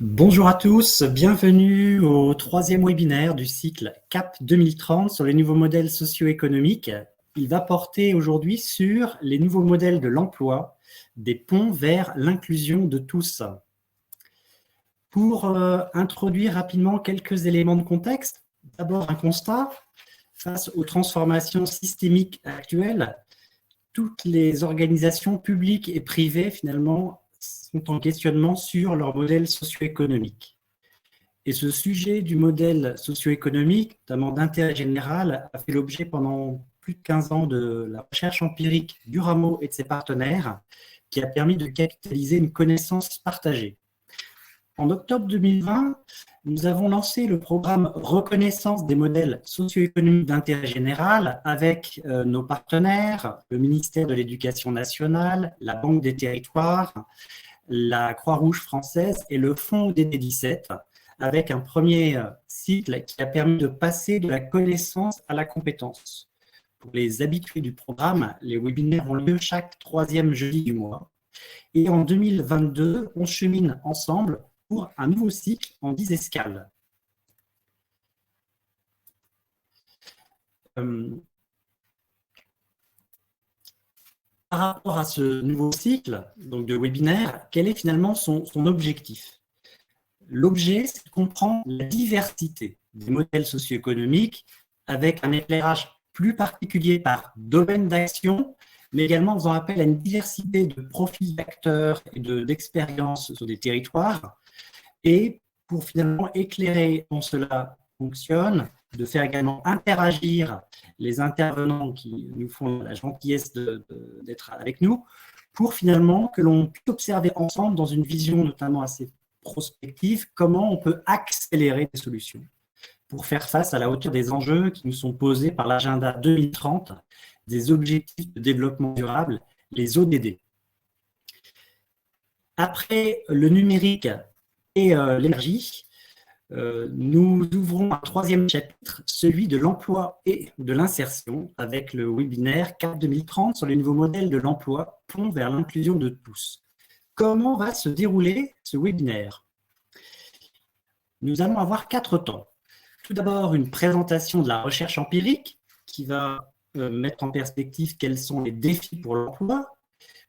Bonjour à tous, bienvenue au troisième webinaire du cycle CAP 2030 sur les nouveaux modèles socio-économiques. Il va porter aujourd'hui sur les nouveaux modèles de l'emploi, des ponts vers l'inclusion de tous. Pour introduire rapidement quelques éléments de contexte, d'abord un constat. Face aux transformations systémiques actuelles, toutes les organisations publiques et privées, finalement, sont en questionnement sur leur modèle socio-économique. Et ce sujet du modèle socio-économique, notamment d'intérêt général, a fait l'objet pendant plus de 15 ans de la recherche empirique du Rameau et de ses partenaires, qui a permis de capitaliser une connaissance partagée. En octobre 2020, nous avons lancé le programme Reconnaissance des modèles socio-économiques d'intérêt général avec nos partenaires, le ministère de l'Éducation nationale, la Banque des territoires, la Croix-Rouge française et le Fonds DD17, avec un premier cycle qui a permis de passer de la connaissance à la compétence. Pour les habitués du programme, les webinaires ont lieu chaque troisième jeudi du mois. Et en 2022, on chemine ensemble pour un nouveau cycle en 10 escales. Par rapport à ce nouveau cycle donc de webinaire, quel est finalement son objectif? L'objet, c'est de comprendre la diversité des modèles socio-économiques avec un éclairage plus particulier par domaine d'action, mais également en faisant appel à une diversité de profils d'acteurs et d'expériences sur des territoires, et pour finalement éclairer comment cela fonctionne, de faire également interagir les intervenants qui nous font la gentillesse d'être avec nous, pour finalement que l'on puisse observer ensemble dans une vision notamment assez prospective, comment on peut accélérer des solutions pour faire face à la hauteur des enjeux qui nous sont posés par l'agenda 2030 des objectifs de développement durable, les ODD. Après le numérique et l'énergie, nous ouvrons un troisième chapitre, celui de l'emploi et de l'insertion, avec le webinaire CAP 2030 sur les nouveaux modèles de l'emploi, pont vers l'inclusion de tous. Comment va se dérouler ce webinaire? Nous allons avoir 4 temps. Tout d'abord, une présentation de la recherche empirique qui va mettre en perspective quels sont les défis pour l'emploi,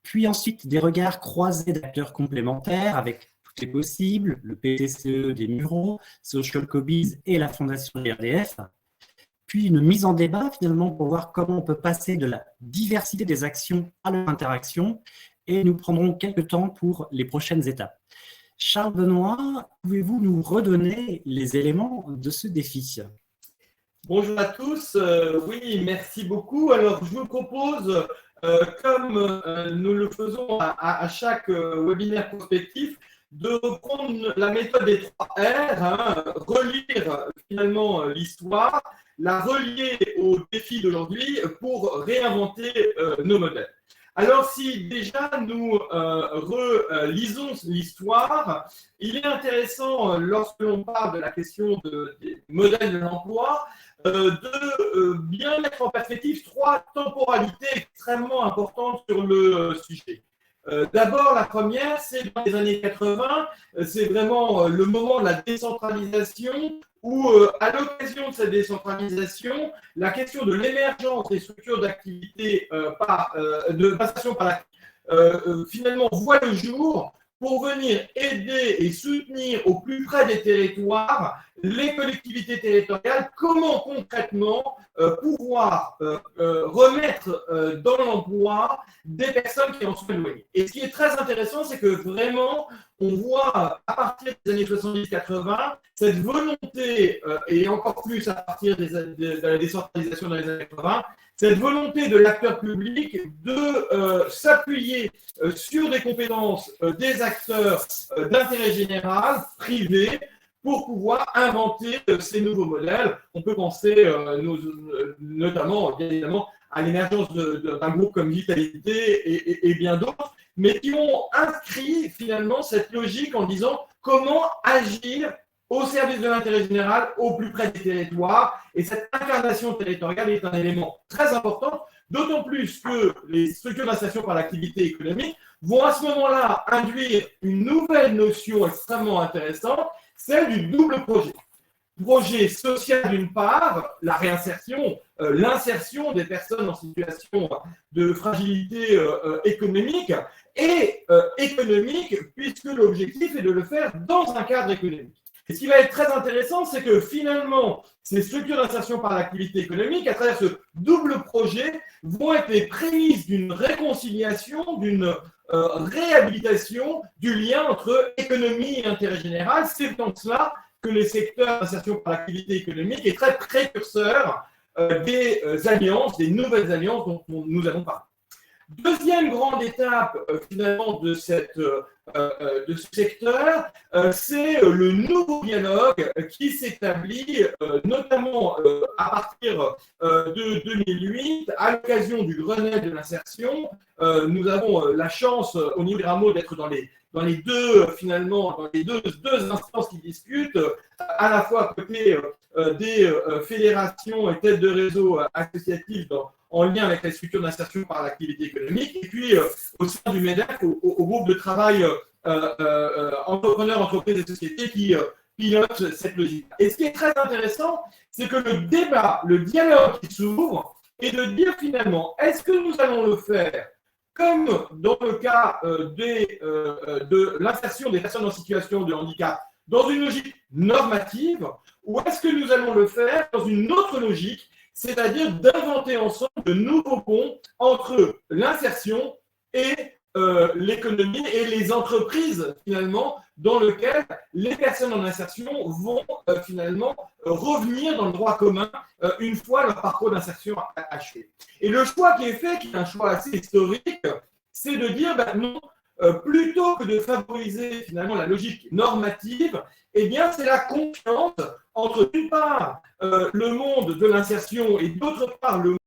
puis ensuite des regards croisés d'acteurs complémentaires avec Tout est possible, le PTCE des Mureaux, Social Cobies et la Fondation RDF, puis une mise en débat finalement pour voir comment on peut passer de la diversité des actions à leur interaction, et nous prendrons quelques temps pour les prochaines étapes. Charles Benoît, pouvez-vous nous redonner les éléments de ce défi? Bonjour à tous, oui, merci beaucoup. Alors, je vous propose, comme nous le faisons à chaque webinaire prospectif, de reprendre la méthode des 3 R, hein, relire finalement l'histoire, la relier aux défis d'aujourd'hui pour réinventer nos modèles. Alors, si déjà nous relisons l'histoire, il est intéressant, lorsque l'on parle de la question des modèles de l'emploi, de bien mettre en perspective 3 temporalités extrêmement importantes sur le sujet. D'abord, la première, c'est dans les années 80, c'est vraiment le moment de la décentralisation où, à l'occasion de cette décentralisation, la question de l'émergence des structures d'activité de passation par finalement voit le jour pour venir aider et soutenir au plus près des territoires les collectivités territoriales, comment concrètement pouvoir remettre dans l'emploi des personnes qui en sont éloignées. Et ce qui est très intéressant, c'est que vraiment, on voit à partir des années 70-80 cette volonté, et encore plus à partir de la décentralisation dans les années 80, cette volonté de l'acteur public de s'appuyer sur des compétences des acteurs d'intérêt général, privés, pour pouvoir inventer ces nouveaux modèles. On peut penser notamment, bien évidemment, à l'émergence d'un groupe comme Vitalité et bien d'autres, mais qui ont inscrit finalement cette logique en disant comment agir au service de l'intérêt général, au plus près des territoires. Et cette incarnation territoriale est un élément très important D'autant plus que les structures d'insertion par l'activité économique vont à ce moment-là induire une nouvelle notion extrêmement intéressante, celle du double projet. Projet social d'une part, la réinsertion, l'insertion des personnes en situation de fragilité économique, et économique, puisque l'objectif est de le faire dans un cadre économique. Et ce qui va être très intéressant, c'est que finalement, ces structures d'insertion par l'activité économique, à travers ce double projet, vont être les prémices d'une réconciliation, d'une réhabilitation du lien entre économie et intérêt général. C'est dans cela que les secteurs d'insertion par l'activité économique est très précurseur des alliances, des nouvelles alliances dont nous allons parler. Deuxième grande étape finalement de ce secteur, c'est le nouveau dialogue qui s'établit notamment à partir de 2008 à l'occasion du Grenelle de l'insertion. Nous avons la chance au niveau des rameaux d'être dans les deux instances qui discutent, à la fois à côté des fédérations et têtes de réseau associatives en lien avec les structures d'insertion par l'activité économique, et puis au sein du MEDEF, au groupe de travail entrepreneurs, entreprises et sociétés qui pilote cette logique. Et ce qui est très intéressant, c'est que le débat, le dialogue qui s'ouvre est de dire finalement, est-ce que nous allons le faire comme dans le cas de l'insertion des personnes en situation de handicap dans une logique normative, ou est-ce que nous allons le faire dans une autre logique, c'est-à-dire d'inventer ensemble de nouveaux ponts entre l'insertion et l'économie et les entreprises, finalement, dans lesquelles les personnes en insertion vont finalement revenir dans le droit commun une fois leur parcours d'insertion achevé. Et le choix qui est fait, qui est un choix assez historique, c'est de dire non, plutôt que de favoriser finalement la logique normative, eh bien c'est la confiance entre d'une part le monde de l'insertion et d'autre part le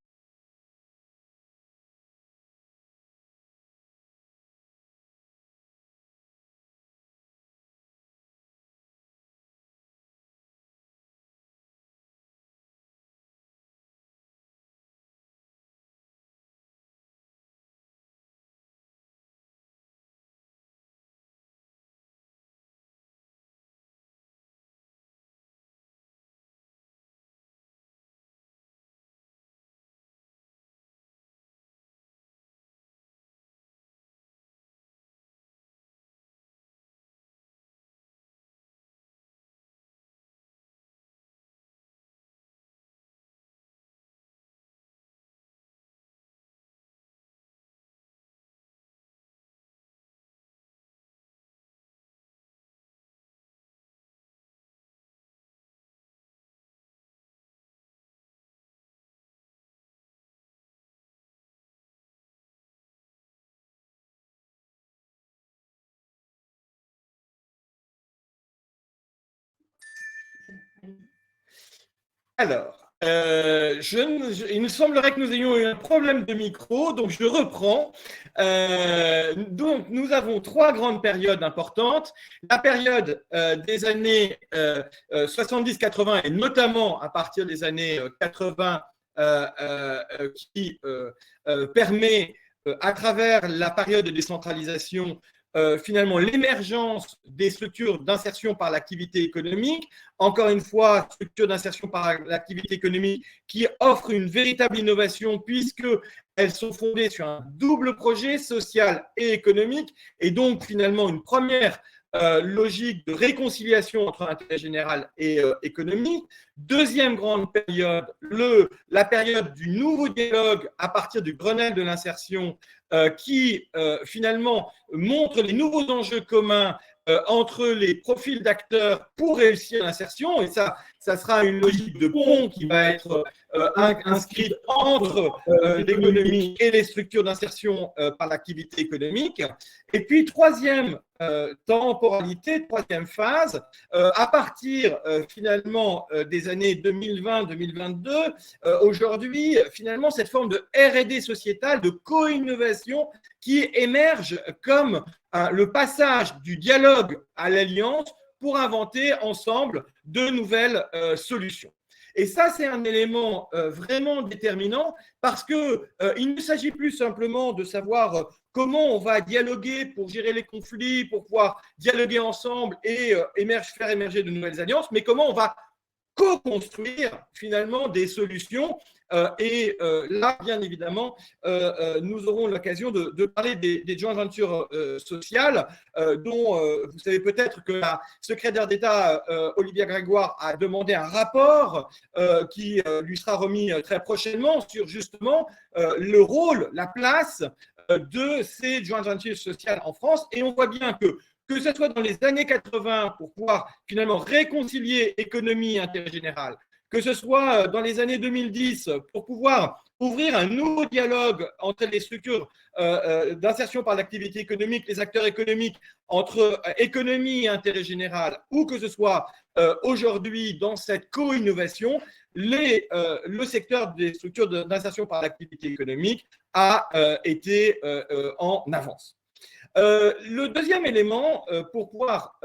Alors, il me semblerait que nous ayons eu un problème de micro, donc je reprends. Donc, nous avons trois grandes périodes importantes. La période des années 70-80 et notamment à partir des années 80 qui permet, à travers la période de décentralisation, finalement l'émergence des structures d'insertion par l'activité économique, encore une fois, structures d'insertion par l'activité économique qui offrent une véritable innovation puisqu'elles sont fondées sur un double projet social et économique et donc finalement une première logique de réconciliation entre intérêt général et économique. Deuxième grande période, la période du nouveau dialogue à partir du Grenelle de l'insertion qui finalement montre les nouveaux enjeux communs entre les profils d'acteurs pour réussir l'insertion. Et ça sera une logique de pont qui va être inscrite entre l'économie et les structures d'insertion par l'activité économique. Et puis, troisième temporalité, troisième phase, à partir finalement des années 2020-2022, aujourd'hui, finalement, cette forme de R&D sociétale, de co-innovation qui émerge comme le passage du dialogue à l'alliance pour inventer ensemble de nouvelles solutions. Et ça, c'est un élément vraiment déterminant parce qu'il ne s'agit plus simplement de savoir comment on va dialoguer pour gérer les conflits, pour pouvoir dialoguer ensemble et faire émerger de nouvelles alliances, mais comment on va co-construire finalement des solutions. Là, bien évidemment, nous aurons l'occasion de parler des joint ventures sociales, dont vous savez peut-être que la secrétaire d'État Olivia Grégoire a demandé un rapport qui lui sera remis très prochainement sur justement le rôle, la place de ces joint ventures sociales en France. Et on voit bien que ce soit dans les années 80 pour pouvoir finalement réconcilier économie et intérêt général, que ce soit dans les années 2010 pour pouvoir ouvrir un nouveau dialogue entre les structures d'insertion par l'activité économique, les acteurs économiques, entre économie et intérêt général, ou que ce soit aujourd'hui dans cette co-innovation, le secteur des structures d'insertion par l'activité économique a été en avance. Le deuxième élément pour pouvoir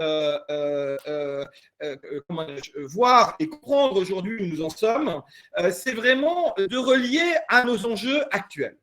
voir et comprendre aujourd'hui où nous en sommes, c'est vraiment de relier à nos enjeux actuels.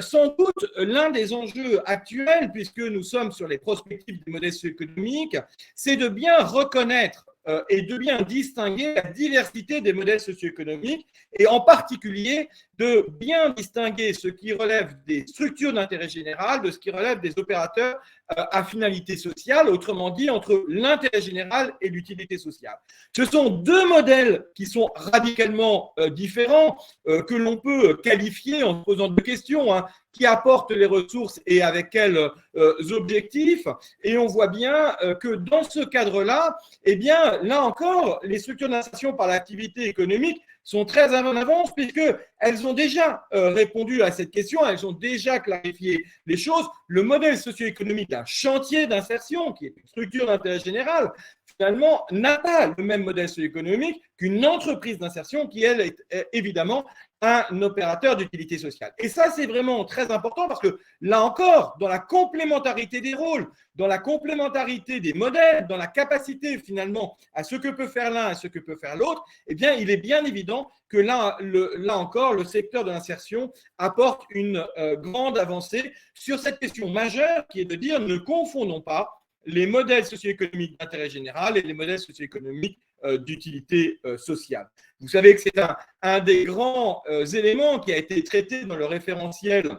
Sans doute, l'un des enjeux actuels, puisque nous sommes sur les prospectives des modèles socio-économiques, c'est de bien reconnaître et de bien distinguer la diversité des modèles socio-économiques et en particulier de bien distinguer ce qui relève des structures d'intérêt général de ce qui relève des opérateurs à finalité sociale, autrement dit entre l'intérêt général et l'utilité sociale. Ce sont deux modèles qui sont radicalement différents, que l'on peut qualifier en posant deux questions, hein, qui apportent les ressources et avec quels objectifs. Et on voit bien que dans ce cadre-là, eh bien, là encore, les structures d'insertion par l'activité économique sont très en avance puisqu'elles ont déjà répondu à cette question, elles ont déjà clarifié les choses. Le modèle socio-économique d'un chantier d'insertion, qui est une structure d'intérêt général, finalement, n'a pas le même modèle socio-économique qu'une entreprise d'insertion qui, elle, est évidemment un opérateur d'utilité sociale. Et ça, c'est vraiment très important parce que, là encore, dans la complémentarité des rôles, dans la complémentarité des modèles, dans la capacité, finalement, à ce que peut faire l'un et ce que peut faire l'autre, eh bien, il est bien évident que là encore, le secteur de l'insertion apporte une grande avancée sur cette question majeure qui est de dire ne confondons pas les modèles socio-économiques d'intérêt général et les modèles socio-économiques d'utilité sociale. Vous savez que c'est un des grands éléments qui a été traité dans le référentiel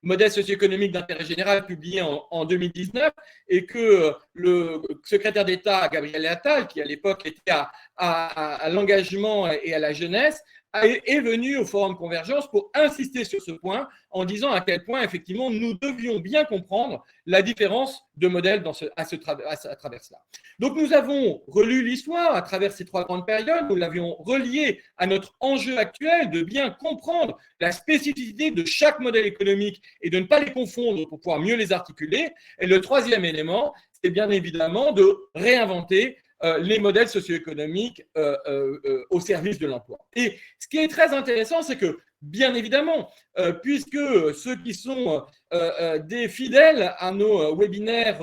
modèle socio-économique d'intérêt général publié en 2019 et que le secrétaire d'État Gabriel Attal, qui à l'époque était à l'engagement et à la jeunesse, est venu au Forum Convergence pour insister sur ce point en disant à quel point, effectivement, nous devions bien comprendre la différence de modèles à travers cela. Donc, nous avons relu l'histoire à travers ces trois grandes périodes, nous l'avions relié à notre enjeu actuel de bien comprendre la spécificité de chaque modèle économique et de ne pas les confondre pour pouvoir mieux les articuler. Et le troisième élément, c'est bien évidemment de réinventer les modèles socio-économiques au service de l'emploi. Et ce qui est très intéressant, c'est que, bien évidemment, puisque ceux qui sont des fidèles à nos webinaires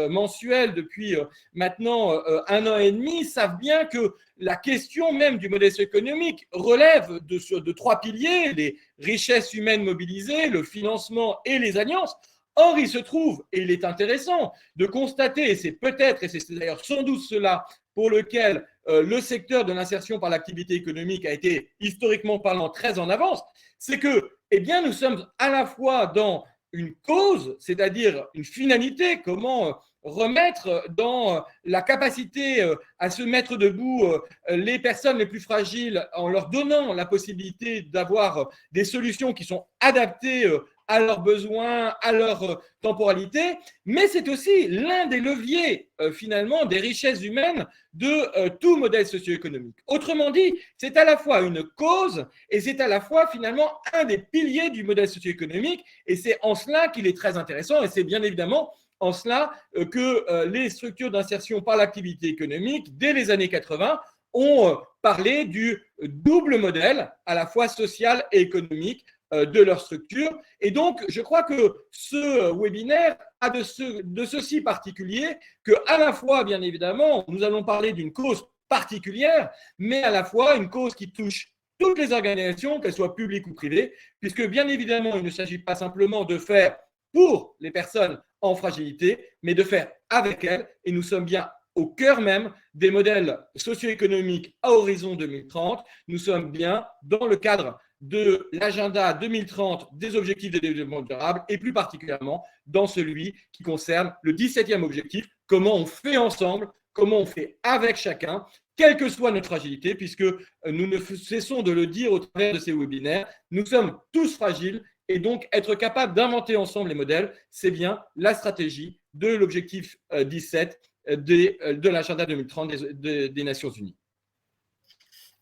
mensuels depuis maintenant 1 an et demi savent bien que la question même du modèle socio-économique relève de trois piliers, les richesses humaines mobilisées, le financement et les alliances. Or, il se trouve, et il est intéressant de constater, et c'est peut-être, et c'est d'ailleurs sans doute cela pour lequel le secteur de l'insertion par l'activité économique a été historiquement parlant très en avance, c'est que, eh bien, nous sommes à la fois dans une cause, c'est-à-dire une finalité, comment remettre dans la capacité à se mettre debout les personnes les plus fragiles en leur donnant la possibilité d'avoir des solutions qui sont adaptées à leurs besoins, à leur temporalité, mais c'est aussi l'un des leviers finalement des richesses humaines de tout modèle socio-économique. Autrement dit, c'est à la fois une cause et c'est à la fois finalement un des piliers du modèle socio-économique et c'est en cela qu'il est très intéressant et c'est bien évidemment en cela que les structures d'insertion par l'activité économique, dès les années 80, ont parlé du double modèle, à la fois social et économique, de leur structure. Et donc, je crois que ce webinaire a de ceci particulier qu'à la fois, bien évidemment, nous allons parler d'une cause particulière, mais à la fois une cause qui touche toutes les organisations, qu'elles soient publiques ou privées, puisque bien évidemment, il ne s'agit pas simplement de faire pour les personnes en fragilité, mais de faire avec elles, et nous sommes bien au cœur même des modèles socio-économiques à horizon 2030. Nous sommes bien dans le cadre de l'agenda 2030 des objectifs de développement durable et plus particulièrement dans celui qui concerne le 17e objectif, comment on fait ensemble, comment on fait avec chacun, quelle que soit notre fragilité, puisque nous ne cessons de le dire au travers de ces webinaires, nous sommes tous fragiles et donc être capable d'inventer ensemble les modèles, c'est bien la stratégie de l'objectif 17 de l'agenda 2030 des Nations Unies.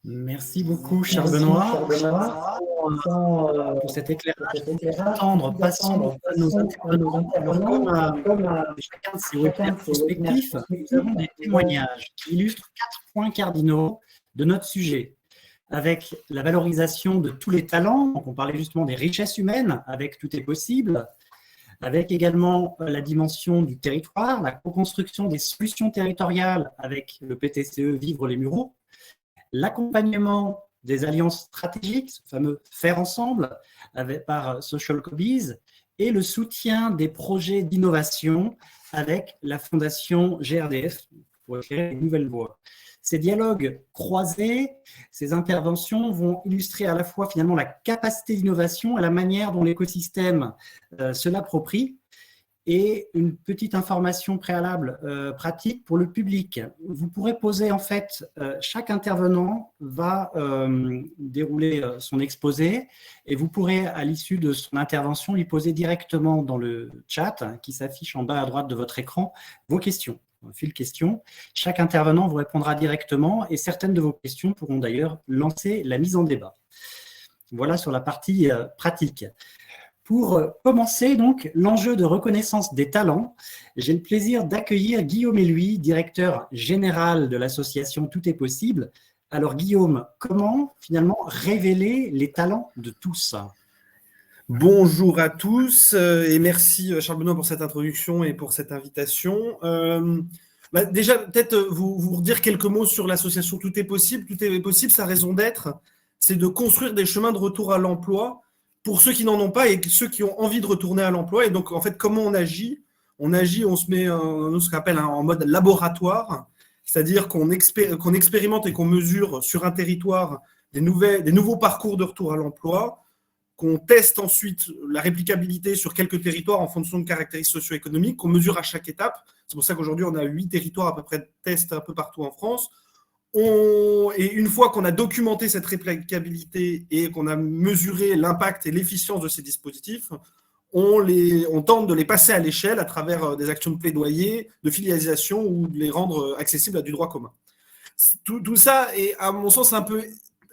Merci beaucoup, Charles Benoît, pour cet éclairage. Attendre patiemment nos intervenants. Alors, comme chacun de ces webinaires prospectifs, nous avons des témoignages qui illustrent 4 points cardinaux de notre sujet. Avec la valorisation de tous les talents, donc on parlait justement des richesses humaines, avec Tout est possible, avec également la dimension du territoire, la co-construction des solutions territoriales avec le PTCE Vivre les Mureaux, l'accompagnement des alliances stratégiques, ce fameux faire ensemble par Social Cobies, et le soutien des projets d'innovation avec la fondation GRDF pour créer une nouvelle voie. Ces dialogues croisés, ces interventions vont illustrer à la fois finalement la capacité d'innovation et la manière dont l'écosystème se l'approprie. Et une petite information préalable pratique pour le public. Vous pourrez poser, en fait, chaque intervenant va dérouler son exposé et vous pourrez, à l'issue de son intervention, lui poser directement dans le chat qui s'affiche en bas à droite de votre écran vos questions. Un fil questions. Chaque intervenant vous répondra directement et certaines de vos questions pourront d'ailleurs lancer la mise en débat. Voilà sur la partie pratique. Pour commencer, donc, l'enjeu de reconnaissance des talents, j'ai le plaisir d'accueillir Guillaume Eluy, directeur général de l'association Tout est possible. Alors, Guillaume, comment finalement révéler les talents de tous ? Bonjour à tous et merci Charles Benoît pour cette introduction et pour cette invitation. Déjà, peut-être vous redire quelques mots sur l'association Tout est possible. Tout est possible, sa raison d'être, c'est de construire des chemins de retour à l'emploi pour ceux qui n'en ont pas et ceux qui ont envie de retourner à l'emploi. Et donc, en fait, comment on agit ? On se met ce qu'on appelle en mode laboratoire, c'est-à-dire qu'on expérimente et qu'on mesure sur un territoire des nouveaux parcours de retour à l'emploi, qu'on teste ensuite la réplicabilité sur quelques territoires en fonction de caractéristiques socio-économiques, qu'on mesure à chaque étape. C'est pour ça qu'aujourd'hui, on a 8 territoires à peu près de tests un peu partout en France. Et une fois qu'on a documenté cette réplicabilité et qu'on a mesuré l'impact et l'efficience de ces dispositifs, on tente de les passer à l'échelle à travers des actions de plaidoyer, de filialisation ou de les rendre accessibles à du droit commun. Tout ça est, à mon sens, un peu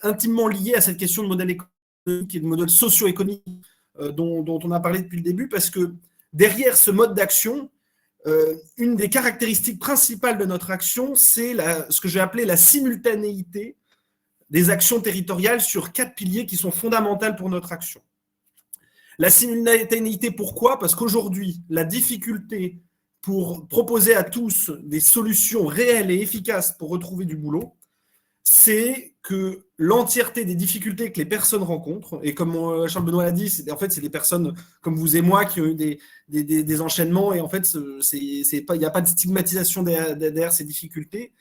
intimement lié à cette question de modèle économique et de modèle socio-économique dont on a parlé depuis le début, parce que derrière ce mode d'action, une des caractéristiques principales de notre action, c'est ce que j'ai appelé la simultanéité des actions territoriales sur 4 piliers qui sont fondamentales pour notre action. La simultanéité, pourquoi ? Parce qu'aujourd'hui, la difficulté pour proposer à tous des solutions réelles et efficaces pour retrouver du boulot, c'est que l'entièreté des difficultés que les personnes rencontrent, et comme Charles Benoît l'a dit, c'est des personnes comme vous et moi qui ont eu des enchaînements, et en fait, il n'y a pas de stigmatisation derrière ces difficultés.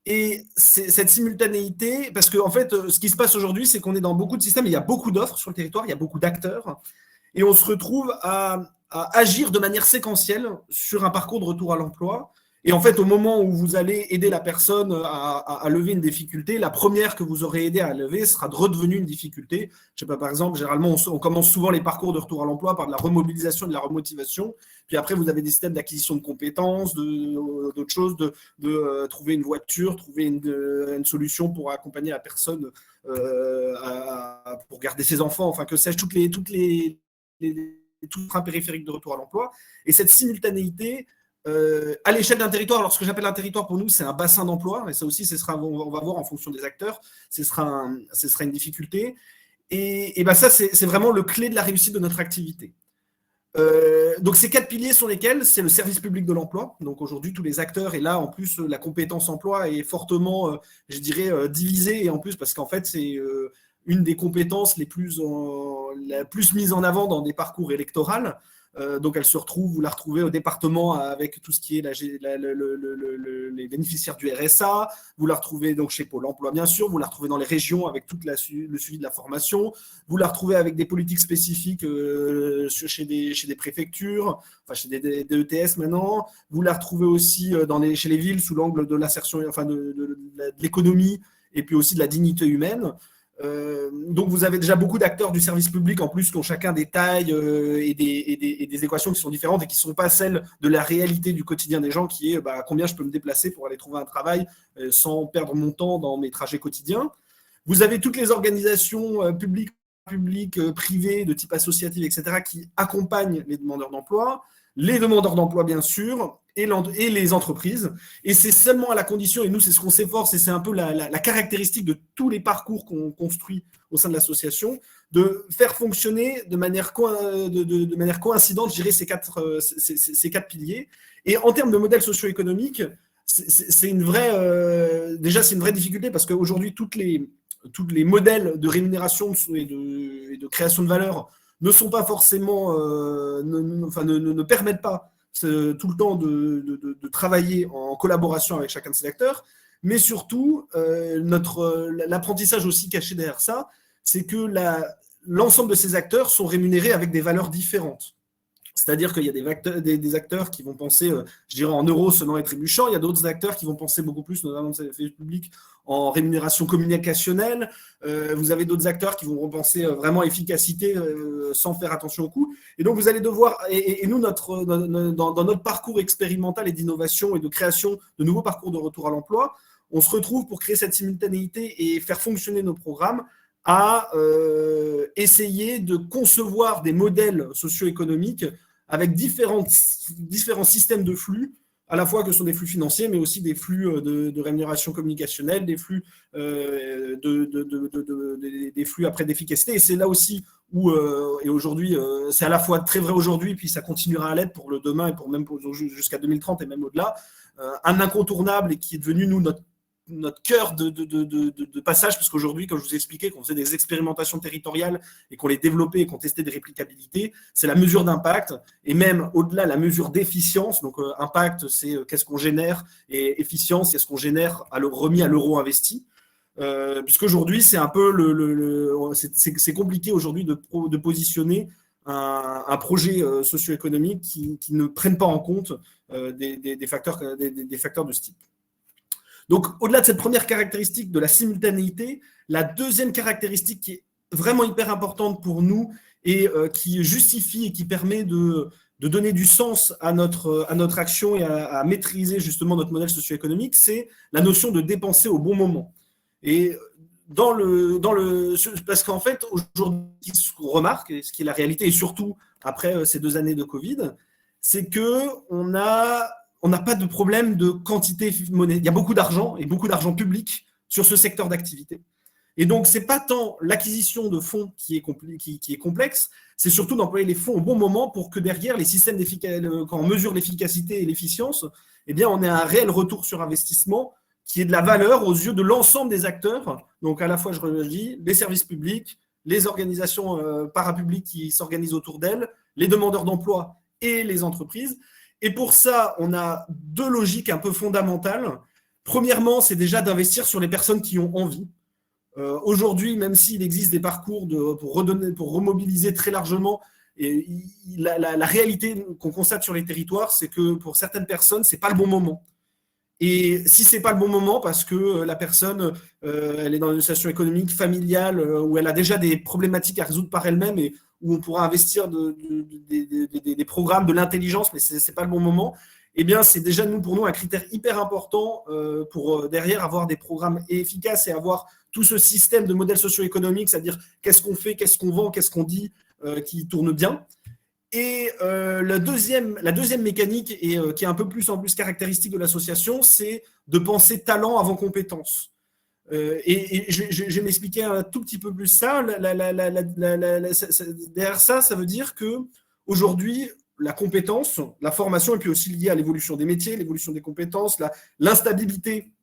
Et cette simultanéité, parce que en fait, ce qui se passe aujourd'hui, c'est qu'on est dans beaucoup de systèmes, il y a beaucoup d'offres sur le territoire, il y a beaucoup d'acteurs, et on se retrouve à agir de manière séquentielle sur un parcours de retour à l'emploi. Et en fait, au moment où vous allez aider la personne à lever une difficulté, la première que vous aurez aidé à lever sera redevenue une difficulté. Je sais pas, par exemple, généralement, on commence souvent les parcours de retour à l'emploi par de la remobilisation et de la remotivation. Puis après, vous avez des systèmes d'acquisition de compétences, d'autres choses, de trouver une voiture, trouver une solution pour accompagner la personne pour garder ses enfants, enfin que sais-je, tout le train périphérique de retour à l'emploi. Et cette simultanéité, à l'échelle d'un territoire, alors ce que j'appelle un territoire pour nous, c'est un bassin d'emploi, et ça aussi, on va voir en fonction des acteurs, ce sera une difficulté. Et ben ça, c'est vraiment le clé de la réussite de notre activité. Donc ces 4 piliers sont lesquels? C'est le service public de l'emploi. Donc aujourd'hui, tous les acteurs, et là en plus la compétence emploi est fortement, je dirais, divisée, et en plus parce qu'en fait c'est une des compétences la plus mise en avant dans des parcours électoraux. Donc elle se retrouve, vous la retrouvez au département avec tout ce qui est les bénéficiaires du RSA, vous la retrouvez donc chez Pôle emploi bien sûr, vous la retrouvez dans les régions avec tout le suivi de la formation, vous la retrouvez avec des politiques spécifiques chez des préfectures, enfin chez des ETS maintenant, vous la retrouvez aussi chez les villes sous l'angle de l'insertion, enfin de l'économie et puis aussi de la dignité humaine. Donc vous avez déjà beaucoup d'acteurs du service public en plus qui ont chacun des tailles et des équations qui sont différentes et qui ne sont pas celles de la réalité du quotidien des gens qui est combien je peux me déplacer pour aller trouver un travail sans perdre mon temps dans mes trajets quotidiens. Vous avez toutes les organisations publiques, privées, de type associatif, etc., qui accompagnent les demandeurs d'emploi, bien sûr, et les entreprises. Et c'est seulement à la condition, et nous, c'est ce qu'on s'efforce, et c'est un peu la caractéristique de tous les parcours qu'on construit au sein de l'association, de faire fonctionner de manière coïncidente, je dirais, ces quatre piliers. Et en termes de modèle socio-économique, c'est une vraie difficulté, parce qu'aujourd'hui, tous les modèles de rémunération et de création de valeur ne sont pas forcément, ne permettent pas tout le temps de travailler en collaboration avec chacun de ces acteurs, mais surtout, l'apprentissage aussi caché derrière ça, c'est que l'ensemble de ces acteurs sont rémunérés avec des valeurs différentes. C'est-à-dire qu'il y a des acteurs qui vont penser, je dirais, en euros sonnant et trébuchant. Il y a d'autres acteurs qui vont penser beaucoup plus, notamment dans le service public, en rémunération communicationnelle. Vous avez d'autres acteurs qui vont repenser vraiment efficacité sans faire attention au coût. Et donc, vous allez devoir, et nous, dans notre parcours expérimental et d'innovation et de création de nouveaux parcours de retour à l'emploi, on se retrouve pour créer cette simultanéité et faire fonctionner nos programmes à essayer de concevoir des modèles socio-économiques avec différents systèmes de flux, à la fois que ce sont des flux financiers, mais aussi des flux de rémunération communicationnelle, des flux, des flux après d'efficacité. Et c'est là aussi où, et aujourd'hui, c'est à la fois très vrai aujourd'hui, puis ça continuera à l'être pour le demain et jusqu'à 2030 et même au-delà, un incontournable et qui est devenu, nous, notre cœur de passage, parce qu'aujourd'hui, comme je vous ai expliqué, qu'on faisait des expérimentations territoriales et qu'on les développait et qu'on testait des réplicabilités, c'est la mesure d'impact et même au-delà la mesure d'efficience. Donc impact, c'est qu'est-ce qu'on génère, et efficience, c'est ce qu'on génère remis à l'euro investi. Puisqu'aujourd'hui, c'est un peu c'est compliqué aujourd'hui de positionner un projet socio-économique qui ne prenne pas en compte des facteurs de ce type. Donc, au-delà de cette première caractéristique de la simultanéité, la deuxième caractéristique qui est vraiment hyper importante pour nous et qui justifie et qui permet de donner du sens à notre action et à maîtriser justement notre modèle socio-économique, c'est la notion de dépenser au bon moment. Et parce qu'en fait, aujourd'hui, ce qu'on remarque, et ce qui est la réalité, et surtout après ces 2 années de Covid, c'est qu'on n'a pas de problème de quantité monnaie. Il y a beaucoup d'argent et beaucoup d'argent public sur ce secteur d'activité. Et donc, ce n'est pas tant l'acquisition de fonds qui est complexe, c'est surtout d'employer les fonds au bon moment pour que derrière, les systèmes quand on mesure l'efficacité et l'efficience, eh bien, on ait un réel retour sur investissement qui est de la valeur aux yeux de l'ensemble des acteurs. Donc, à la fois, je redis, les services publics, les organisations parapubliques qui s'organisent autour d'elles, les demandeurs d'emploi et les entreprises. Et pour ça, on a 2 logiques un peu fondamentales. Premièrement, c'est déjà d'investir sur les personnes qui ont envie. Aujourd'hui, même s'il existe des parcours pour remobiliser très largement, et la réalité qu'on constate sur les territoires, c'est que pour certaines personnes, ce n'est pas le bon moment. Et si ce n'est pas le bon moment, parce que la personne, elle est dans une situation économique, familiale, où elle a déjà des problématiques à résoudre par elle-même et où on pourra investir des programmes, de l'intelligence, mais ce n'est pas le bon moment, eh bien, c'est déjà pour nous un critère hyper important pour derrière avoir des programmes efficaces et avoir tout ce système de modèle socio-économique, c'est-à-dire qu'est-ce qu'on fait, qu'est-ce qu'on vend, qu'est-ce qu'on dit, qui tourne bien. Et la deuxième mécanique, et qui est un peu plus en plus caractéristique de l'association, c'est de penser talent avant compétence. Et je vais m'expliquer un tout petit peu plus ça. Derrière ça, ça veut dire que aujourd'hui, la compétence, la formation, et puis aussi liée à l'évolution des métiers, l'évolution des compétences, l'instabilité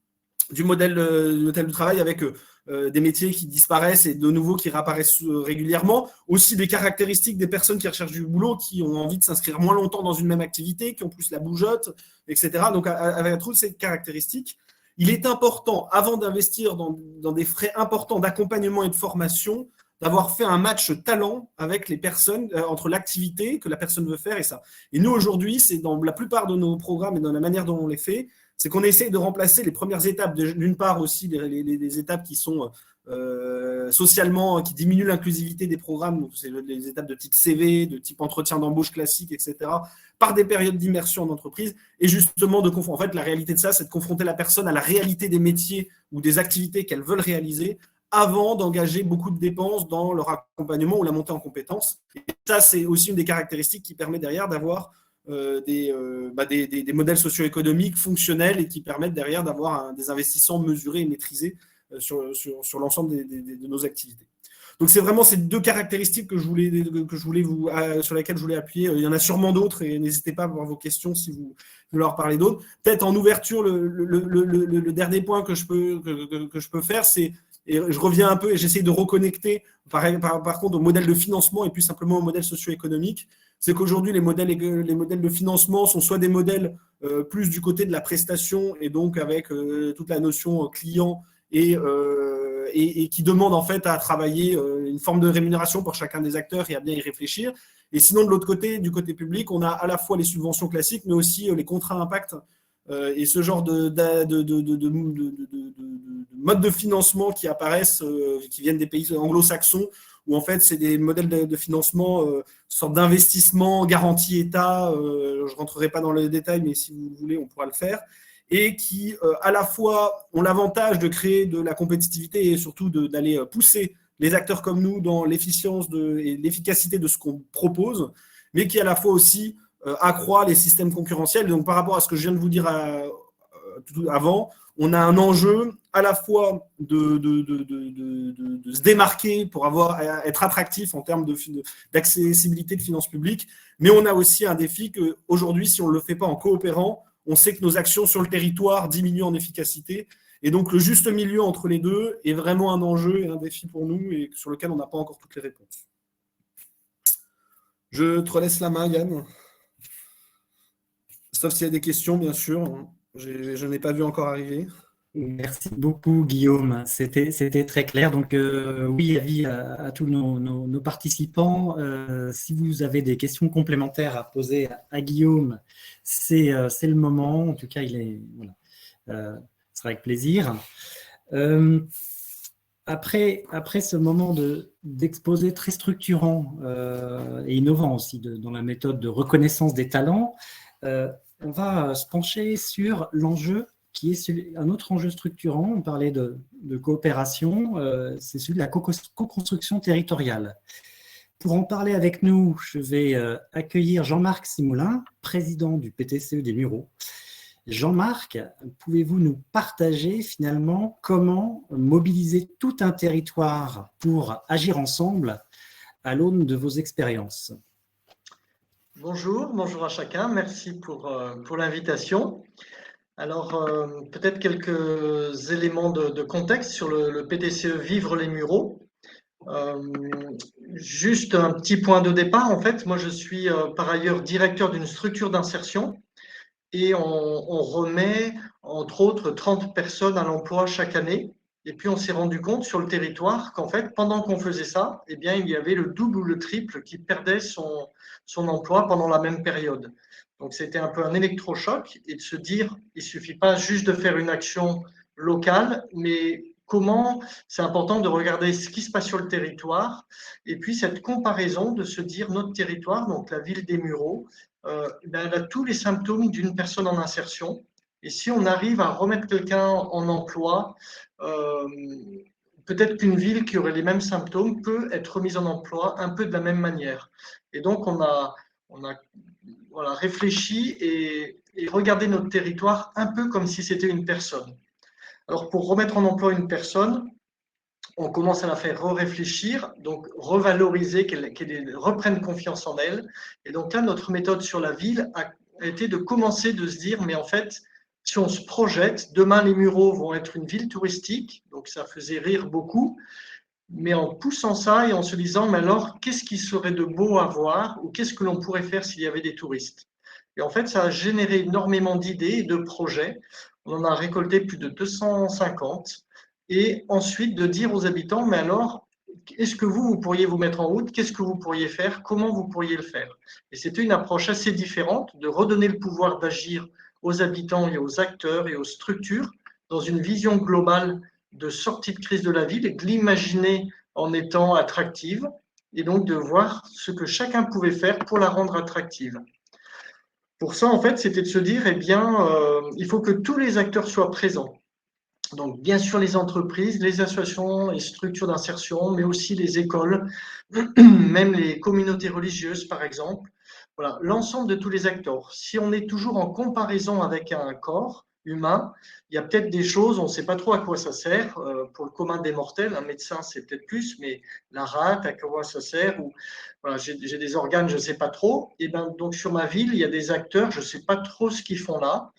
du modèle de travail avec des métiers qui disparaissent et de nouveaux qui réapparaissent régulièrement. Aussi des caractéristiques des personnes qui recherchent du boulot, qui ont envie de s'inscrire moins longtemps dans une même activité, qui ont plus la bougeotte, etc. Donc, avec toutes ces caractéristiques, il est important, avant d'investir dans des frais importants d'accompagnement et de formation, d'avoir fait un match talent avec les personnes, entre l'activité que la personne veut faire et ça. Et nous, aujourd'hui, c'est dans la plupart de nos programmes et dans la manière dont on les fait, c'est qu'on essaye de remplacer les premières étapes, d'une part aussi les étapes qui sont socialement, qui diminuent l'inclusivité des programmes, donc c'est les étapes de type CV, de type entretien d'embauche classique, etc., par des périodes d'immersion en entreprise, et justement en fait, la réalité de ça, c'est de confronter la personne à la réalité des métiers ou des activités qu'elles veulent réaliser avant d'engager beaucoup de dépenses dans leur accompagnement ou la montée en compétences. Et ça, c'est aussi une des caractéristiques qui permet derrière d'avoir des modèles socio-économiques fonctionnels et qui permettent derrière d'avoir des investissements mesurés et maîtrisés sur l'ensemble de nos activités. Donc, c'est vraiment ces deux caractéristiques sur lesquelles je voulais appuyer. Il y en a sûrement d'autres et n'hésitez pas à avoir vos questions si vous voulez leur parler d'autres. Peut-être en ouverture, le dernier point que je peux faire, c'est, et je reviens un peu et j'essaie de reconnecter par contre au modèle de financement et plus simplement au modèle socio-économique. C'est qu'aujourd'hui, les modèles de financement sont soit des modèles plus du côté de la prestation et donc avec toute la notion client et qui demandent en fait à travailler une forme de rémunération pour chacun des acteurs et à bien y réfléchir. Et sinon, de l'autre côté, du côté public, on a à la fois les subventions classiques, mais aussi les contrats impact et ce genre de modes de financement qui apparaissent, qui viennent des pays anglo-saxons, où en fait, c'est des modèles de financement, sorte d'investissement, garantie État, je ne rentrerai pas dans le détail, mais si vous voulez, on pourra le faire, et qui, à la fois, ont l'avantage de créer de la compétitivité et surtout d'aller pousser les acteurs comme nous dans l'efficience et l'efficacité de ce qu'on propose, mais qui, à la fois aussi, accroît les systèmes concurrentiels. Donc, par rapport à ce que je viens de vous dire avant, on a un enjeu à la fois de se démarquer pour être attractif en termes d'accessibilité de finances publiques, mais on a aussi un défi qu'aujourd'hui, si on ne le fait pas en coopérant, on sait que nos actions sur le territoire diminuent en efficacité. Et donc, le juste milieu entre les deux est vraiment un enjeu et un défi pour nous et sur lequel on n'a pas encore toutes les réponses. Je te relaisse la main, Yann. Sauf s'il y a des questions, bien sûr. Je n'ai pas vu encore arriver. Merci beaucoup, Guillaume. C'était très clair. Donc, oui, avis à tous nos participants. Si vous avez des questions complémentaires à poser à Guillaume, c'est le moment. En tout cas, ce sera avec plaisir. Après ce moment d'exposé très structurant et innovant aussi dans la méthode de reconnaissance des talents, on va se pencher sur l'enjeu qui est un autre enjeu structurant. On parlait de coopération, c'est celui de la co-construction territoriale. Pour en parler avec nous, je vais accueillir Jean-Marc Simoulin, président du PTCE des Mureaux. Jean-Marc, pouvez-vous nous partager finalement comment mobiliser tout un territoire pour agir ensemble à l'aune de vos expériences? Bonjour à chacun, merci pour l'invitation. Alors, peut-être quelques éléments de contexte sur le PTCE Vivre les Mureaux. Juste un petit point de départ, en fait, moi je suis par ailleurs directeur d'une structure d'insertion et on remet entre autres 30 personnes à l'emploi chaque année. Et puis on s'est rendu compte sur le territoire qu'en fait, pendant qu'on faisait ça, eh bien, il y avait le double ou le triple qui perdait son emploi pendant la même période. Donc c'était un peu un électrochoc et de se dire, il ne suffit pas juste de faire une action locale, mais comment c'est important de regarder ce qui se passe sur le territoire et puis cette comparaison de se dire notre territoire, donc la ville des Mureaux, elle a tous les symptômes d'une personne en insertion. Et si on arrive à remettre quelqu'un en emploi, peut-être qu'une ville qui aurait les mêmes symptômes peut être remise en emploi un peu de la même manière. Et donc, on a réfléchi et regardé notre territoire un peu comme si c'était une personne. Alors, pour remettre en emploi une personne, on commence à la faire réfléchir, donc revaloriser, qu'elle reprenne confiance en elle. Et donc là, notre méthode sur la ville a été de commencer de se dire, mais en fait, si on se projette, demain les Mureaux vont être une ville touristique, donc ça faisait rire beaucoup, mais en poussant ça et en se disant, mais alors, qu'est-ce qui serait de beau à voir ou qu'est-ce que l'on pourrait faire s'il y avait des touristes? Et en fait, ça a généré énormément d'idées et de projets. On en a récolté plus de 250. Et ensuite, de dire aux habitants, mais alors, est-ce que vous pourriez vous mettre en route? Qu'est-ce que vous pourriez faire? Comment vous pourriez le faire? Et c'était une approche assez différente de redonner le pouvoir d'agir aux habitants et aux acteurs et aux structures dans une vision globale de sortie de crise de la ville et de l'imaginer en étant attractive et donc de voir ce que chacun pouvait faire pour la rendre attractive. Pour ça, en fait, c'était de se dire, eh bien, il faut que tous les acteurs soient présents. Donc, bien sûr, les entreprises, les associations et structures d'insertion, mais aussi les écoles, même les communautés religieuses, par exemple. Voilà, l'ensemble de tous les acteurs. Si on est toujours en comparaison avec un corps humain, il y a peut-être des choses, on ne sait pas trop à quoi ça sert. Pour le commun des mortels, un médecin, c'est peut-être plus, mais la rate, à quoi ça sert? Ou voilà, j'ai des organes, je ne sais pas trop. Et ben, donc, sur ma ville, il y a des acteurs, je ne sais pas trop ce qu'ils font là.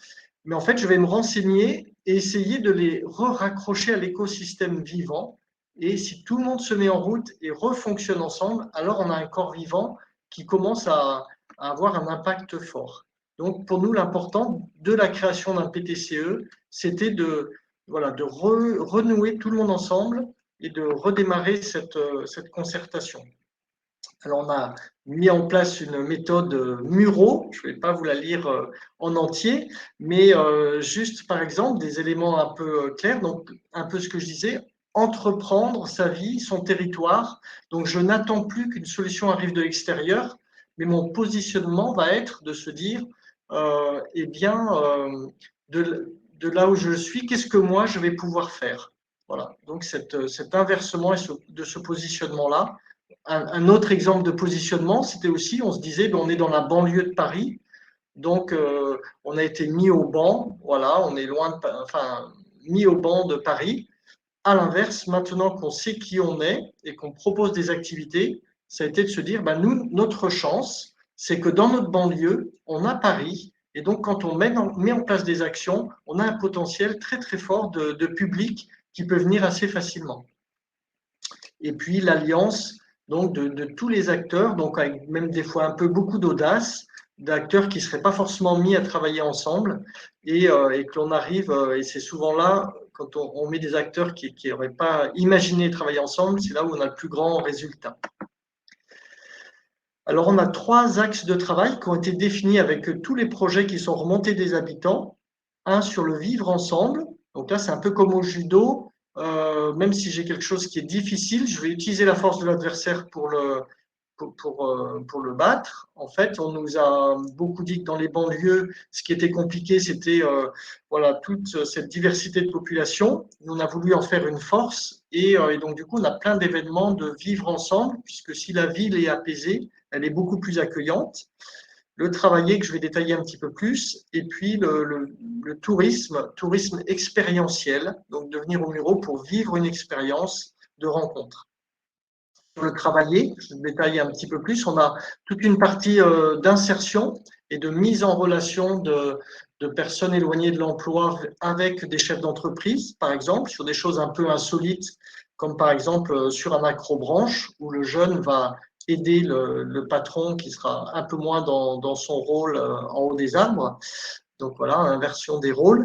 Mais en fait, je vais me renseigner et essayer de les raccrocher à l'écosystème vivant. Et si tout le monde se met en route et refonctionne ensemble, alors on a un corps vivant qui commence à avoir un impact fort. Donc, pour nous, l'important de la création d'un PTCE, c'était de renouer tout le monde ensemble et de redémarrer cette concertation. Alors, on a mis en place une méthode Muro. Je ne vais pas vous la lire en entier, mais juste, par exemple, des éléments un peu clairs. Donc, un peu ce que je disais, entreprendre sa vie, son territoire. Donc, je n'attends plus qu'une solution arrive de l'extérieur, mais mon positionnement va être de se dire, eh bien, de là où je suis, qu'est-ce que moi, je vais pouvoir faire? Voilà. Donc, cet inversement de ce positionnement-là. Un autre exemple de positionnement, c'était aussi, on se disait, ben, on est dans la banlieue de Paris, donc on a été mis au banc, voilà, on est mis au banc de Paris. À l'inverse, maintenant qu'on sait qui on est et qu'on propose des activités, ça a été de se dire, ben, nous, notre chance, c'est que dans notre banlieue, on a Paris, et donc quand on met en place des actions, on a un potentiel très très fort de public qui peut venir assez facilement. Et puis l'alliance donc de tous les acteurs, donc avec même des fois un peu beaucoup d'audace, d'acteurs qui ne seraient pas forcément mis à travailler ensemble et que l'on arrive, et c'est souvent là, quand on met des acteurs qui n'auraient pas imaginé travailler ensemble, c'est là où on a le plus grand résultat. Alors on a 3 axes de travail qui ont été définis avec tous les projets qui sont remontés des habitants. Un sur le vivre ensemble, donc là c'est un peu comme au judo. Même si j'ai quelque chose qui est difficile, je vais utiliser la force de l'adversaire pour le battre. En fait, on nous a beaucoup dit que dans les banlieues, ce qui était compliqué, c'était toute cette diversité de population. On a voulu en faire une force et donc du coup, on a plein d'événements de vivre ensemble, puisque si la ville est apaisée, elle est beaucoup plus accueillante. Le travailler, que je vais détailler un petit peu plus, et puis le tourisme expérientiel, donc de venir au Muro pour vivre une expérience de rencontre. Sur le travailler, je vais détailler un petit peu plus, on a toute une partie d'insertion et de mise en relation de personnes éloignées de l'emploi avec des chefs d'entreprise, par exemple, sur des choses un peu insolites, comme par exemple sur un accrobranche, où le jeune va aider le patron qui sera un peu moins dans son rôle en haut des arbres. Donc voilà, inversion des rôles.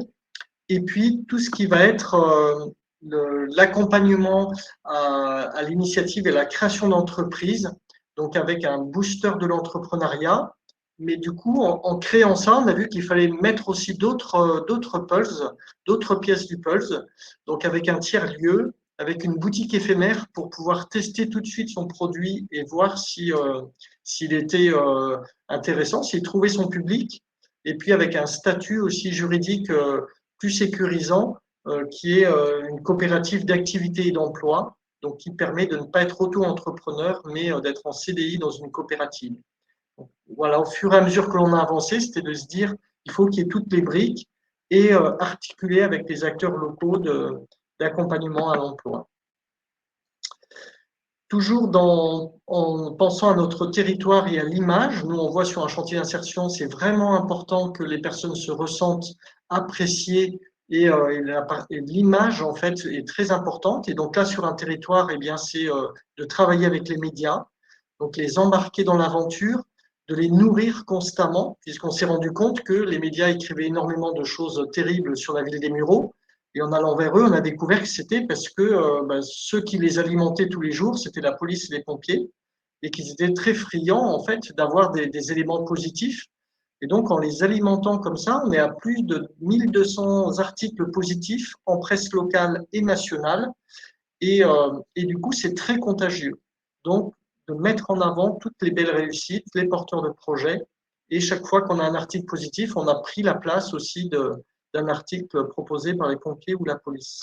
Et puis tout ce qui va être l'accompagnement à l'initiative et la création d'entreprises, donc avec un booster de l'entrepreneuriat. Mais du coup, en créant ça, on a vu qu'il fallait mettre aussi d'autres pulses, d'autres pièces du pulse, donc avec un tiers-lieu, avec une boutique éphémère pour pouvoir tester tout de suite son produit et voir s'il était intéressant, s'il trouvait son public, et puis avec un statut aussi juridique plus sécurisant, qui est une coopérative d'activité et d'emploi, donc qui permet de ne pas être auto-entrepreneur, mais d'être en CDI dans une coopérative. Donc, voilà, au fur et à mesure que l'on a avancé, c'était de se dire il faut qu'il y ait toutes les briques et articuler avec les acteurs locaux d'accompagnement à l'emploi. toujours en pensant à notre territoire et à l'image. Nous, on voit sur un chantier d'insertion, c'est vraiment important que les personnes se ressentent appréciées et l'image, en fait, est très importante. Et donc là, sur un territoire, eh bien, c'est de travailler avec les médias, donc les embarquer dans l'aventure, de les nourrir constamment, puisqu'on s'est rendu compte que les médias écrivaient énormément de choses terribles sur la ville des Mureaux. Et en allant vers eux, on a découvert que c'était parce que ceux qui les alimentaient tous les jours, c'était la police et les pompiers, et qu'ils étaient très friands en fait d'avoir des éléments positifs. Et donc, en les alimentant comme ça, on est à plus de 1200 articles positifs en presse locale et nationale. Et du coup, c'est très contagieux. Donc, de mettre en avant toutes les belles réussites, les porteurs de projets. Et chaque fois qu'on a un article positif, on a pris la place aussi d'un article proposé par les pompiers ou la police.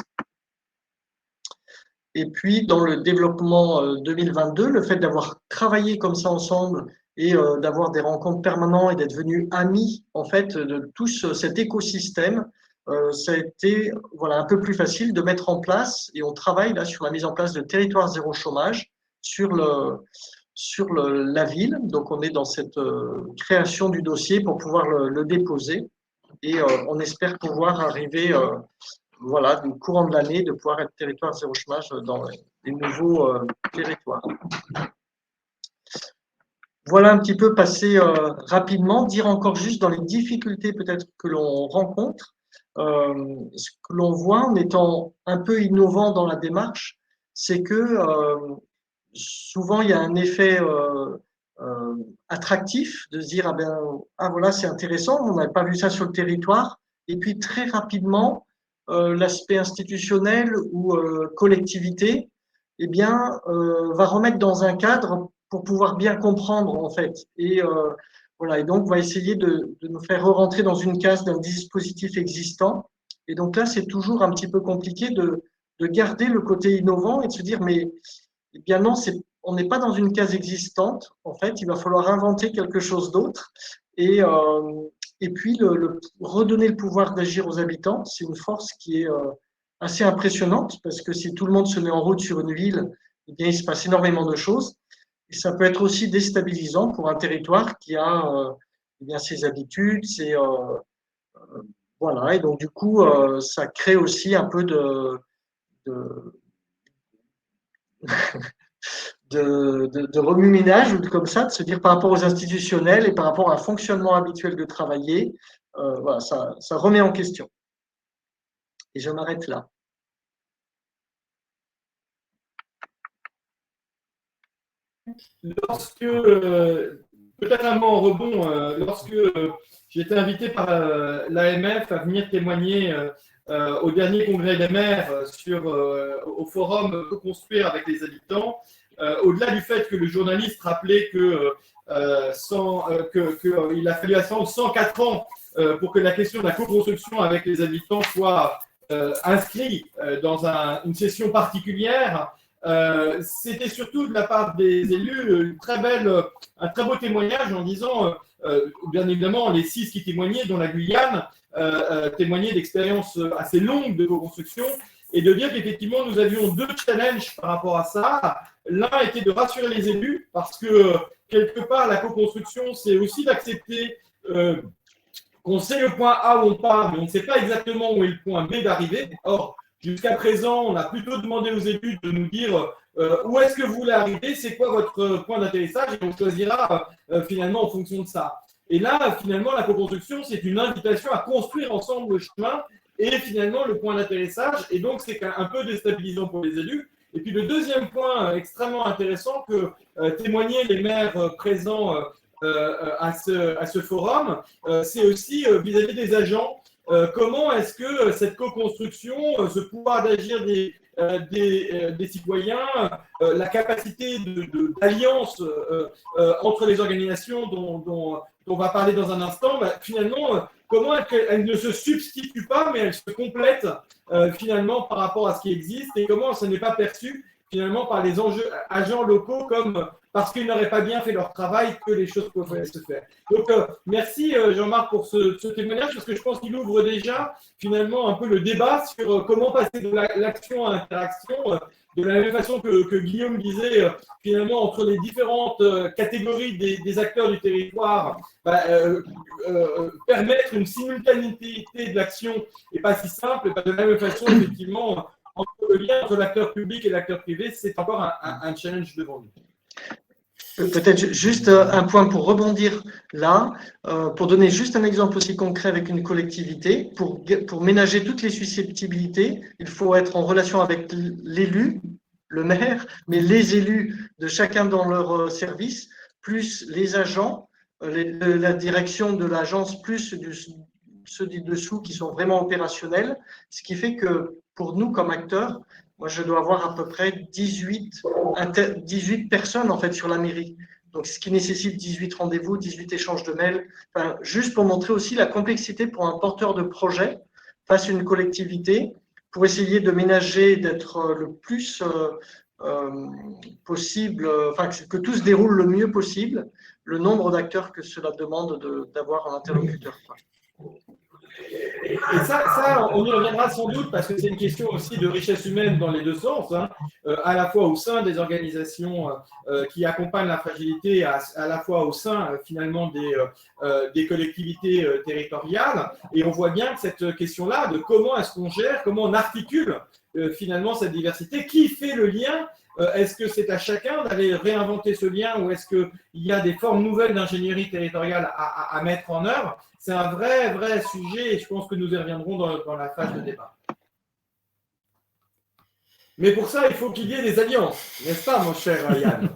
Et puis, dans le développement 2022, le fait d'avoir travaillé comme ça ensemble et d'avoir des rencontres permanentes et d'être venus amis en fait de tout cet écosystème, ça a été un peu plus facile de mettre en place, et on travaille là sur la mise en place de territoire zéro chômage sur la ville. Donc, on est dans cette création du dossier pour pouvoir le déposer, et on espère pouvoir arriver du courant de l'année, de pouvoir être territoire zéro chômage dans les nouveaux territoires. Voilà un petit peu passé rapidement, dire encore juste dans les difficultés peut-être que l'on rencontre, ce que l'on voit en étant un peu innovant dans la démarche, c'est que souvent il y a un effet attractif de se dire voilà, c'est intéressant, on n'avait pas vu ça sur le territoire, et puis très rapidement l'aspect institutionnel ou collectivité va remettre dans un cadre pour pouvoir bien comprendre en fait, et donc on va essayer de nous faire rentrer dans une case d'un dispositif existant. Et donc là c'est toujours un petit peu compliqué de garder le côté innovant et de se dire mais non, on n'est pas dans une case existante, en fait, il va falloir inventer quelque chose d'autre, et puis redonner le pouvoir d'agir aux habitants. C'est une force qui est assez impressionnante, parce que si tout le monde se met en route sur une ville, il se passe énormément de choses, et ça peut être aussi déstabilisant pour un territoire qui a ses habitudes, et donc du coup, ça crée aussi un peu de remue-ménage ou comme ça, de se dire par rapport aux institutionnels et par rapport à un fonctionnement habituel de travailler, ça remet en question. Et je m'arrête là. Lorsque, peut-être un mot en rebond, lorsque j'ai été invité par l'AMF à venir témoigner au dernier congrès des maires au forum Co-construire avec les habitants, au-delà du fait que le journaliste rappelait qu'il a fallu attendre 104 ans pour que la question de la co-construction avec les habitants soit inscrite dans une session particulière, c'était surtout de la part des élus un très beau témoignage en disant, bien évidemment, les 6 qui témoignaient, dont la Guyane, témoignaient d'expériences assez longues de co-construction, et de dire qu'effectivement, nous avions 2 challenges par rapport à ça. L'un était de rassurer les élus, parce que quelque part, la co-construction, c'est aussi d'accepter qu'on sait le point A où on part, mais on ne sait pas exactement où est le point B d'arrivée. Or, jusqu'à présent, on a plutôt demandé aux élus de nous dire où est-ce que vous voulez arriver, c'est quoi votre point d'atterrissage, et on choisira finalement en fonction de ça. Et là, finalement, la co-construction, c'est une invitation à construire ensemble le chemin et finalement le point d'atterrissage. Et donc, c'est un peu déstabilisant pour les élus. Et puis, le deuxième point extrêmement intéressant que témoignaient les maires présents à ce forum, c'est aussi vis-à-vis des agents. Comment est-ce que cette co-construction, ce pouvoir d'agir des citoyens, la capacité d'alliance entre les organisations dont on va parler dans un instant, finalement, comment elle ne se substitue pas, mais elle se complète finalement par rapport à ce qui existe, et comment ça n'est pas perçu finalement par les agents locaux comme parce qu'ils n'auraient pas bien fait leur travail que les choses pouvaient se faire. Donc, merci Jean-Marc pour ce témoignage, parce que je pense qu'il ouvre déjà finalement un peu le débat sur comment passer de l'action à l'interaction, de la même façon que Guillaume disait, finalement, entre les différentes catégories des acteurs du territoire, permettre une simultanéité de l'action n'est pas si simple. De la même façon, effectivement, entre le lien entre l'acteur public et l'acteur privé, c'est encore un challenge devant nous. Peut-être juste un point pour rebondir là, pour donner juste un exemple aussi concret avec une collectivité. Pour ménager toutes les susceptibilités, il faut être en relation avec l'élu, le maire, mais les élus de chacun dans leur service, plus les agents, la direction de l'agence, plus ceux du dessous qui sont vraiment opérationnels. Ce qui fait que pour nous, comme acteurs, moi, je dois avoir à peu près 18 personnes en fait sur la mairie. Donc, ce qui nécessite 18 rendez-vous, 18 échanges de mails. Enfin, juste pour montrer aussi la complexité pour un porteur de projet face à une collectivité, pour essayer de ménager, d'être le plus possible, enfin, que tout se déroule le mieux possible, le nombre d'acteurs que cela demande d'avoir un interlocuteur. Et ça, on y reviendra sans doute parce que c'est une question aussi de richesse humaine dans les deux sens, hein, à la fois au sein des organisations qui accompagnent la fragilité, à la fois au sein finalement des collectivités territoriales. Et on voit bien que cette question-là de comment est-ce qu'on gère, comment on articule finalement cette diversité, qui fait le lien. Est-ce que c'est à chacun d'aller réinventer ce lien ou est-ce qu'il y a des formes nouvelles d'ingénierie territoriale à mettre en œuvre? C'est un vrai sujet et je pense que nous y reviendrons dans la phase de débat. Mais pour ça, il faut qu'il y ait des alliances, n'est-ce pas, mon cher Yann?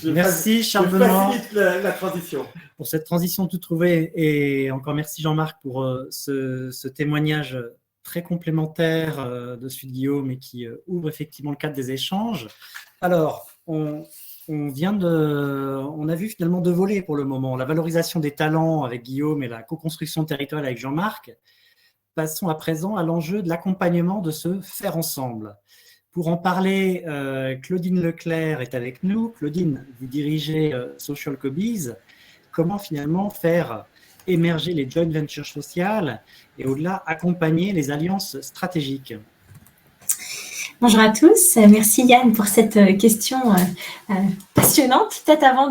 Merci, Charles Benoît. Je facilite la transition. Pour cette transition toute trouvée et encore merci, Jean-Marc, pour ce témoignage très complémentaire de celui de Guillaume et qui ouvre effectivement le cadre des échanges. Alors, on a vu finalement deux volets pour le moment, la valorisation des talents avec Guillaume et la co-construction territoriale avec Jean-Marc. Passons à présent à l'enjeu de l'accompagnement de ce faire ensemble. Pour en parler, Claudine Leclerc est avec nous. Claudine, vous dirigez Social Cobies. Comment finalement faire émerger les joint ventures sociales et au-delà accompagner les alliances stratégiques? Bonjour à tous, merci Yann pour cette question passionnante. Peut-être avant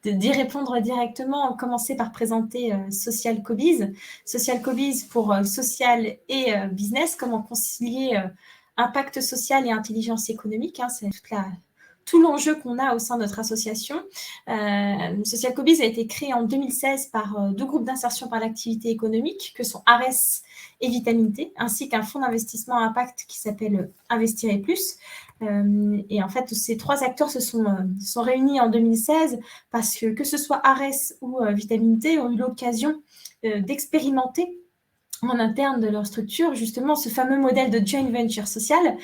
d'y répondre directement, commencer par présenter Social Cobies. Social Cobies pour social et business, comment concilier impact social et intelligence économique, hein, c'est tout l'enjeu qu'on a au sein de notre association. Social Cobies a été créé en 2016 par deux groupes d'insertion par l'activité économique que sont ARES et Vitamine-T, ainsi qu'un fonds d'investissement à impact qui s'appelle Investir et Plus. Et en fait, ces trois acteurs se sont réunis en 2016 parce que ce soit ARES ou Vitamine-T ont eu l'occasion d'expérimenter en interne de leur structure, justement, ce fameux modèle de joint venture social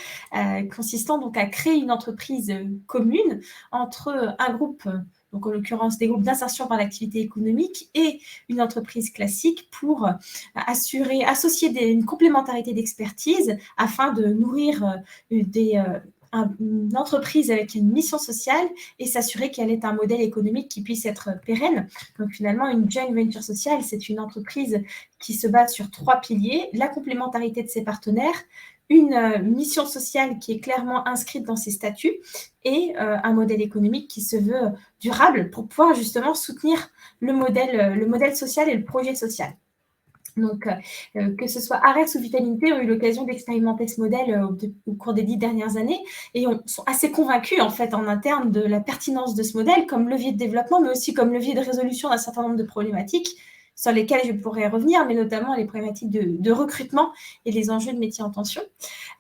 consistant donc à créer une entreprise commune entre un groupe, donc en l'occurrence des groupes d'insertion par l'activité économique et une entreprise classique pour associer une complémentarité d'expertise afin de nourrir une entreprise avec une mission sociale et s'assurer qu'elle ait un modèle économique qui puisse être pérenne. Donc finalement, une joint venture sociale, c'est une entreprise qui se base sur trois piliers, la complémentarité de ses partenaires, une mission sociale qui est clairement inscrite dans ses statuts et un modèle économique qui se veut durable pour pouvoir justement soutenir le modèle social et le projet social. Donc, que ce soit ARES ou Vitamine-T ont eu l'occasion d'expérimenter ce modèle au cours des 10 dernières années et sont assez convaincus en fait en interne de la pertinence de ce modèle comme levier de développement, mais aussi comme levier de résolution d'un certain nombre de problématiques sur lesquelles je pourrais revenir, mais notamment les problématiques de recrutement et les enjeux de métiers en tension.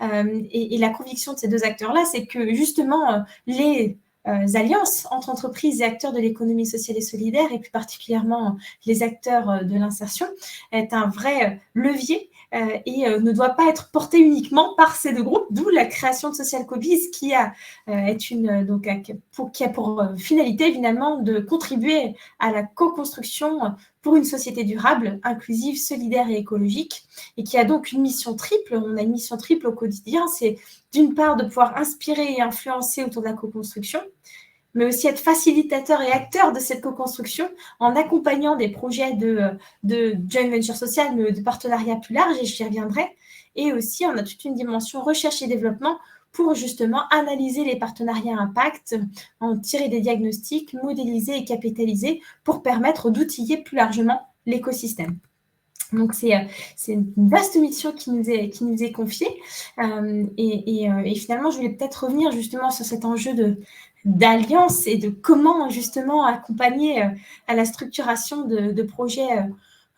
Et la conviction de ces deux acteurs-là, c'est que justement les alliances entre entreprises et acteurs de l'économie sociale et solidaire, et plus particulièrement les acteurs de l'insertion, est un vrai levier et ne doit pas être porté uniquement par ces deux groupes, d'où la création de Social Cobies qui a pour finalité finalement de contribuer à la co-construction pour une société durable, inclusive, solidaire et écologique, et qui a donc une mission triple. On a une mission triple au quotidien, c'est d'une part de pouvoir inspirer et influencer autour de la co-construction, mais aussi être facilitateur et acteur de cette co-construction en accompagnant des projets de joint venture social, mais de partenariat plus large, et j'y reviendrai. Et aussi, on a toute une dimension recherche et développement pour justement analyser les partenariats impact, en tirer des diagnostics, modéliser et capitaliser pour permettre d'outiller plus largement l'écosystème. Donc, c'est une vaste mission qui nous est confiée. Et finalement, je voulais peut-être revenir justement sur cet enjeu d'alliance et de comment justement accompagner à la structuration de projets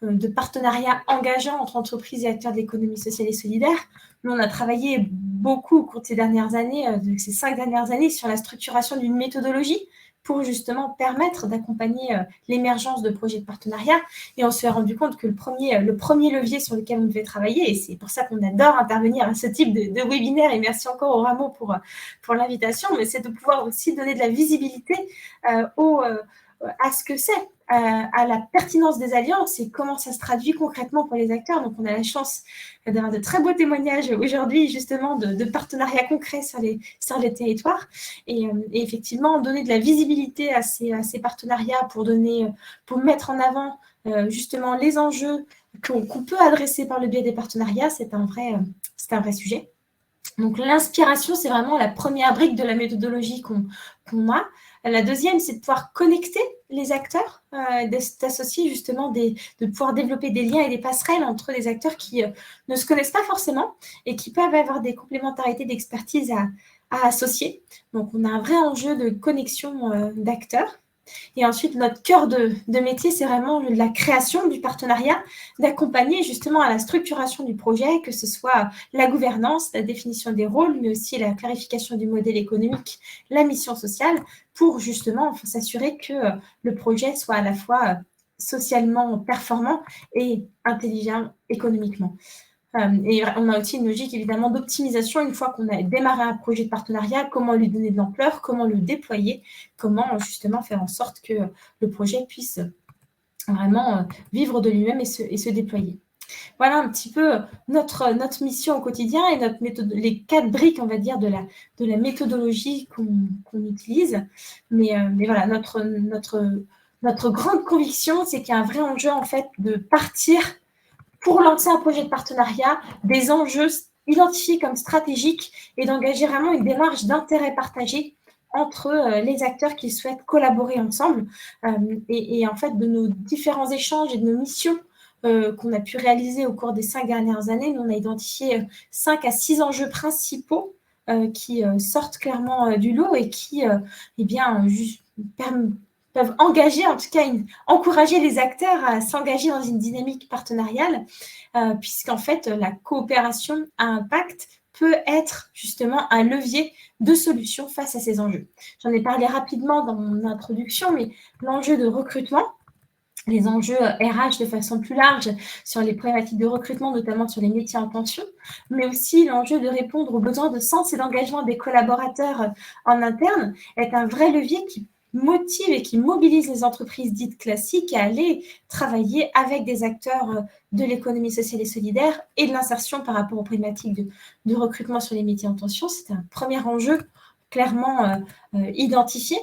de partenariats engageants entre entreprises et acteurs de l'économie sociale et solidaire. Nous, on a travaillé beaucoup au cours de ces dernières années, de ces 5 dernières années, sur la structuration d'une méthodologie pour justement permettre d'accompagner l'émergence de projets de partenariat. Et on s'est rendu compte que le premier levier sur lequel on devait travailler, et c'est pour ça qu'on adore intervenir à ce type de webinaire, et merci encore au Rameau pour l'invitation, mais c'est de pouvoir aussi donner de la visibilité à ce que c'est, à la pertinence des alliances et comment ça se traduit concrètement pour les acteurs. Donc, on a la chance d'avoir de très beaux témoignages aujourd'hui, justement, de partenariats concrets sur les territoires. Et effectivement, donner de la visibilité à ces partenariats pour mettre en avant justement les enjeux qu'on peut adresser par le biais des partenariats, c'est un vrai sujet. Donc, l'inspiration, c'est vraiment la première brique de la méthodologie qu'on a. La deuxième, c'est de pouvoir connecter les acteurs, d'associer justement, de pouvoir développer des liens et des passerelles entre des acteurs qui ne se connaissent pas forcément et qui peuvent avoir des complémentarités d'expertise à associer. Donc, on a un vrai enjeu de connexion d'acteurs. Et ensuite, notre cœur de métier, c'est vraiment la création du partenariat, d'accompagner justement à la structuration du projet, que ce soit la gouvernance, la définition des rôles, mais aussi la clarification du modèle économique, la mission sociale, pour justement s'assurer que le projet soit à la fois socialement performant et intelligent économiquement. Et on a aussi une logique évidemment d'optimisation une fois qu'on a démarré un projet de partenariat, comment lui donner de l'ampleur, comment le déployer, comment justement faire en sorte que le projet puisse vraiment vivre de lui-même et se déployer. Voilà un petit peu notre mission au quotidien et notre méthode, les 4 briques, on va dire, de la méthodologie qu'on utilise. Mais voilà, notre grande conviction, c'est qu'il y a un vrai enjeu en fait de partir pour lancer un projet de partenariat, des enjeux identifiés comme stratégiques et d'engager vraiment une démarche d'intérêt partagé entre les acteurs qui souhaitent collaborer ensemble. Et en fait, de nos différents échanges et de nos missions qu'on a pu réaliser au cours des 5 dernières années, nous, on a identifié 5 à 6 enjeux principaux qui sortent clairement du lot et qui peuvent engager, en tout cas encourager les acteurs à s'engager dans une dynamique partenariale, puisqu'en fait, la coopération à impact peut être justement un levier de solution face à ces enjeux. J'en ai parlé rapidement dans mon introduction, mais l'enjeu de recrutement, les enjeux RH de façon plus large sur les problématiques de recrutement, notamment sur les métiers en tension, mais aussi l'enjeu de répondre aux besoins de sens et d'engagement des collaborateurs en interne est un vrai levier qui motive et qui mobilise les entreprises dites classiques à aller travailler avec des acteurs de l'économie sociale et solidaire et de l'insertion par rapport aux problématiques de recrutement sur les métiers en tension. C'est un premier enjeu clairement identifié.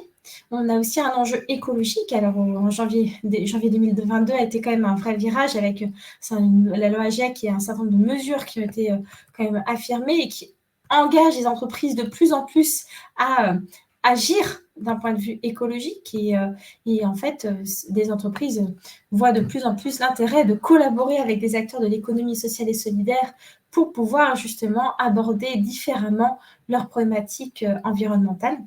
On a aussi un enjeu écologique. Alors, en janvier 2022 a été quand même un vrai virage avec la loi GIEC et un certain nombre de mesures qui ont été quand même affirmées et qui engagent les entreprises de plus en plus à agir d'un point de vue écologique et en fait, des entreprises voient de plus en plus l'intérêt de collaborer avec des acteurs de l'économie sociale et solidaire pour pouvoir justement aborder différemment leurs problématiques environnementales.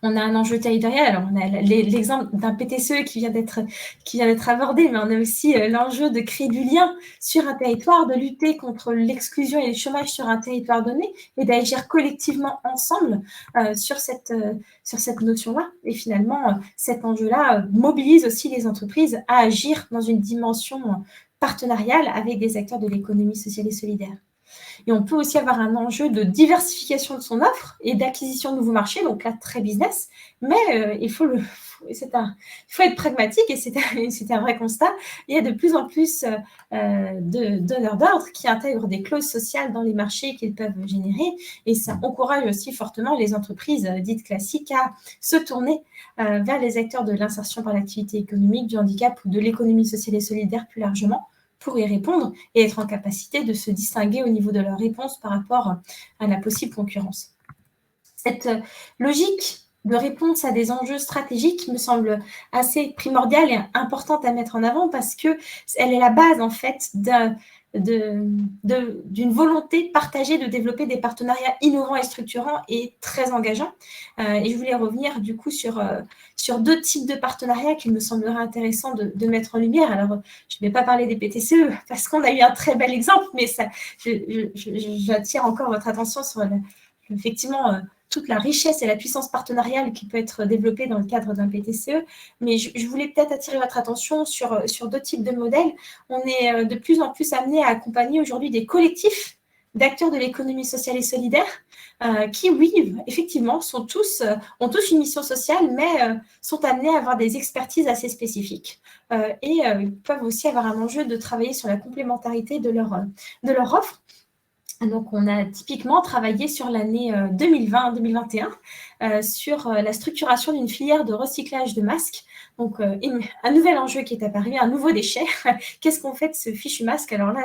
On a un enjeu territorial. Alors, on a l'exemple d'un PTCE qui vient d'être abordé, mais on a aussi l'enjeu de créer du lien sur un territoire, de lutter contre l'exclusion et le chômage sur un territoire donné et d'agir collectivement ensemble sur cette notion-là. Et finalement, cet enjeu-là mobilise aussi les entreprises à agir dans une dimension partenariale avec des acteurs de l'économie sociale et solidaire. Et on peut aussi avoir un enjeu de diversification de son offre et d'acquisition de nouveaux marchés, donc là, très business, mais il faut faut être pragmatique et c'est un vrai constat. Il y a de plus en plus de donneurs d'ordre qui intègrent des clauses sociales dans les marchés qu'ils peuvent générer et ça encourage aussi fortement les entreprises dites classiques à se tourner vers les acteurs de l'insertion par l'activité économique, du handicap ou de l'économie sociale et solidaire plus largement pour y répondre et être en capacité de se distinguer au niveau de leur réponse par rapport à la possible concurrence. Cette logique de réponse à des enjeux stratégiques me semble assez primordiale et importante à mettre en avant parce qu'elle est la base en fait d'une volonté partagée de développer des partenariats innovants et structurants et très engageants. Et je voulais revenir du coup sur 2 types de partenariats qu'il me semblerait intéressant de mettre en lumière. Alors, je ne vais pas parler des PTCE parce qu'on a eu un très bel exemple, mais j'attire encore votre attention sur effectivement toute la richesse et la puissance partenariale qui peut être développée dans le cadre d'un PTCE. Mais je voulais peut-être attirer votre attention sur 2 types de modèles. On est de plus en plus amené à accompagner aujourd'hui des collectifs d'acteurs de l'économie sociale et solidaire qui, oui, effectivement, ont tous une mission sociale, mais sont amenés à avoir des expertises assez spécifiques et peuvent aussi avoir un enjeu de travailler sur la complémentarité de leur offre. Donc, on a typiquement travaillé sur l'année 2020-2021 sur la structuration d'une filière de recyclage de masques. Donc, un nouvel enjeu qui est apparu, un nouveau déchet. Qu'est-ce qu'on fait de ce fichu masque? Alors là,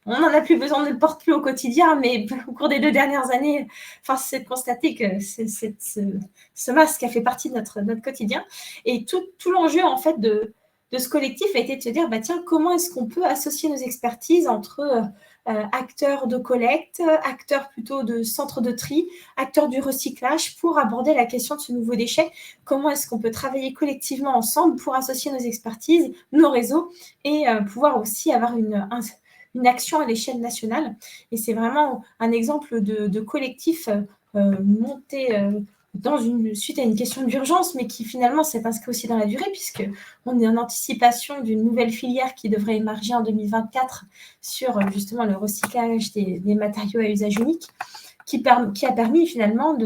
on n'en a plus besoin, on ne le porte plus au quotidien, mais au cours des 2 dernières années, force est de constater que ce masque a fait partie de notre quotidien. Et tout l'enjeu, en fait, de ce collectif a été de se dire, tiens, comment est-ce qu'on peut associer nos expertises entre acteurs de collecte, acteurs plutôt de centres de tri, acteurs du recyclage pour aborder la question de ce nouveau déchet. Comment est-ce qu'on peut travailler collectivement ensemble pour associer nos expertises, nos réseaux et pouvoir aussi avoir une action à l'échelle nationale. Et c'est vraiment un exemple de collectif monté suite à une question d'urgence, mais qui finalement s'est inscrit aussi dans la durée, puisqu'on est en anticipation d'une nouvelle filière qui devrait émerger en 2024 sur justement le recyclage des matériaux à usage unique, qui a permis finalement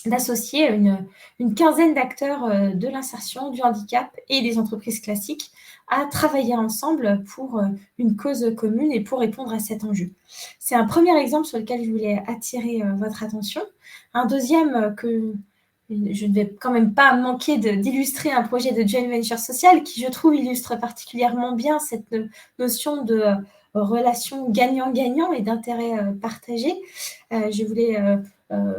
d'associer une quinzaine d'acteurs de l'insertion, du handicap et des entreprises classiques à travailler ensemble pour une cause commune et pour répondre à cet enjeu. C'est un premier exemple sur lequel je voulais attirer votre attention. Un deuxième que je ne vais quand même pas manquer d'illustrer un projet de joint venture social qui, je trouve, illustre particulièrement bien cette notion de relation gagnant-gagnant et d'intérêt partagé. Je voulais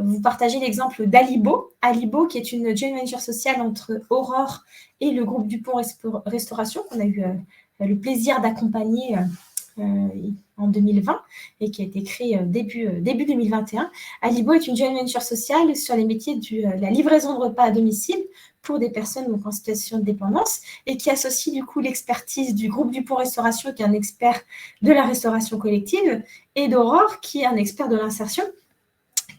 vous partager l'exemple d'Alibo. Alibo, qui est une joint venture sociale entre Aurore et le groupe Dupont Restauration, qu'on a eu le plaisir d'accompagner en 2020 et qui a été créé début 2021. Alibo est une joint venture sociale sur les métiers de la livraison de repas à domicile pour des personnes en situation de dépendance et qui associe du coup l'expertise du groupe Dupont Restauration, qui est un expert de la restauration collective, et d'Aurore, qui est un expert de l'insertion,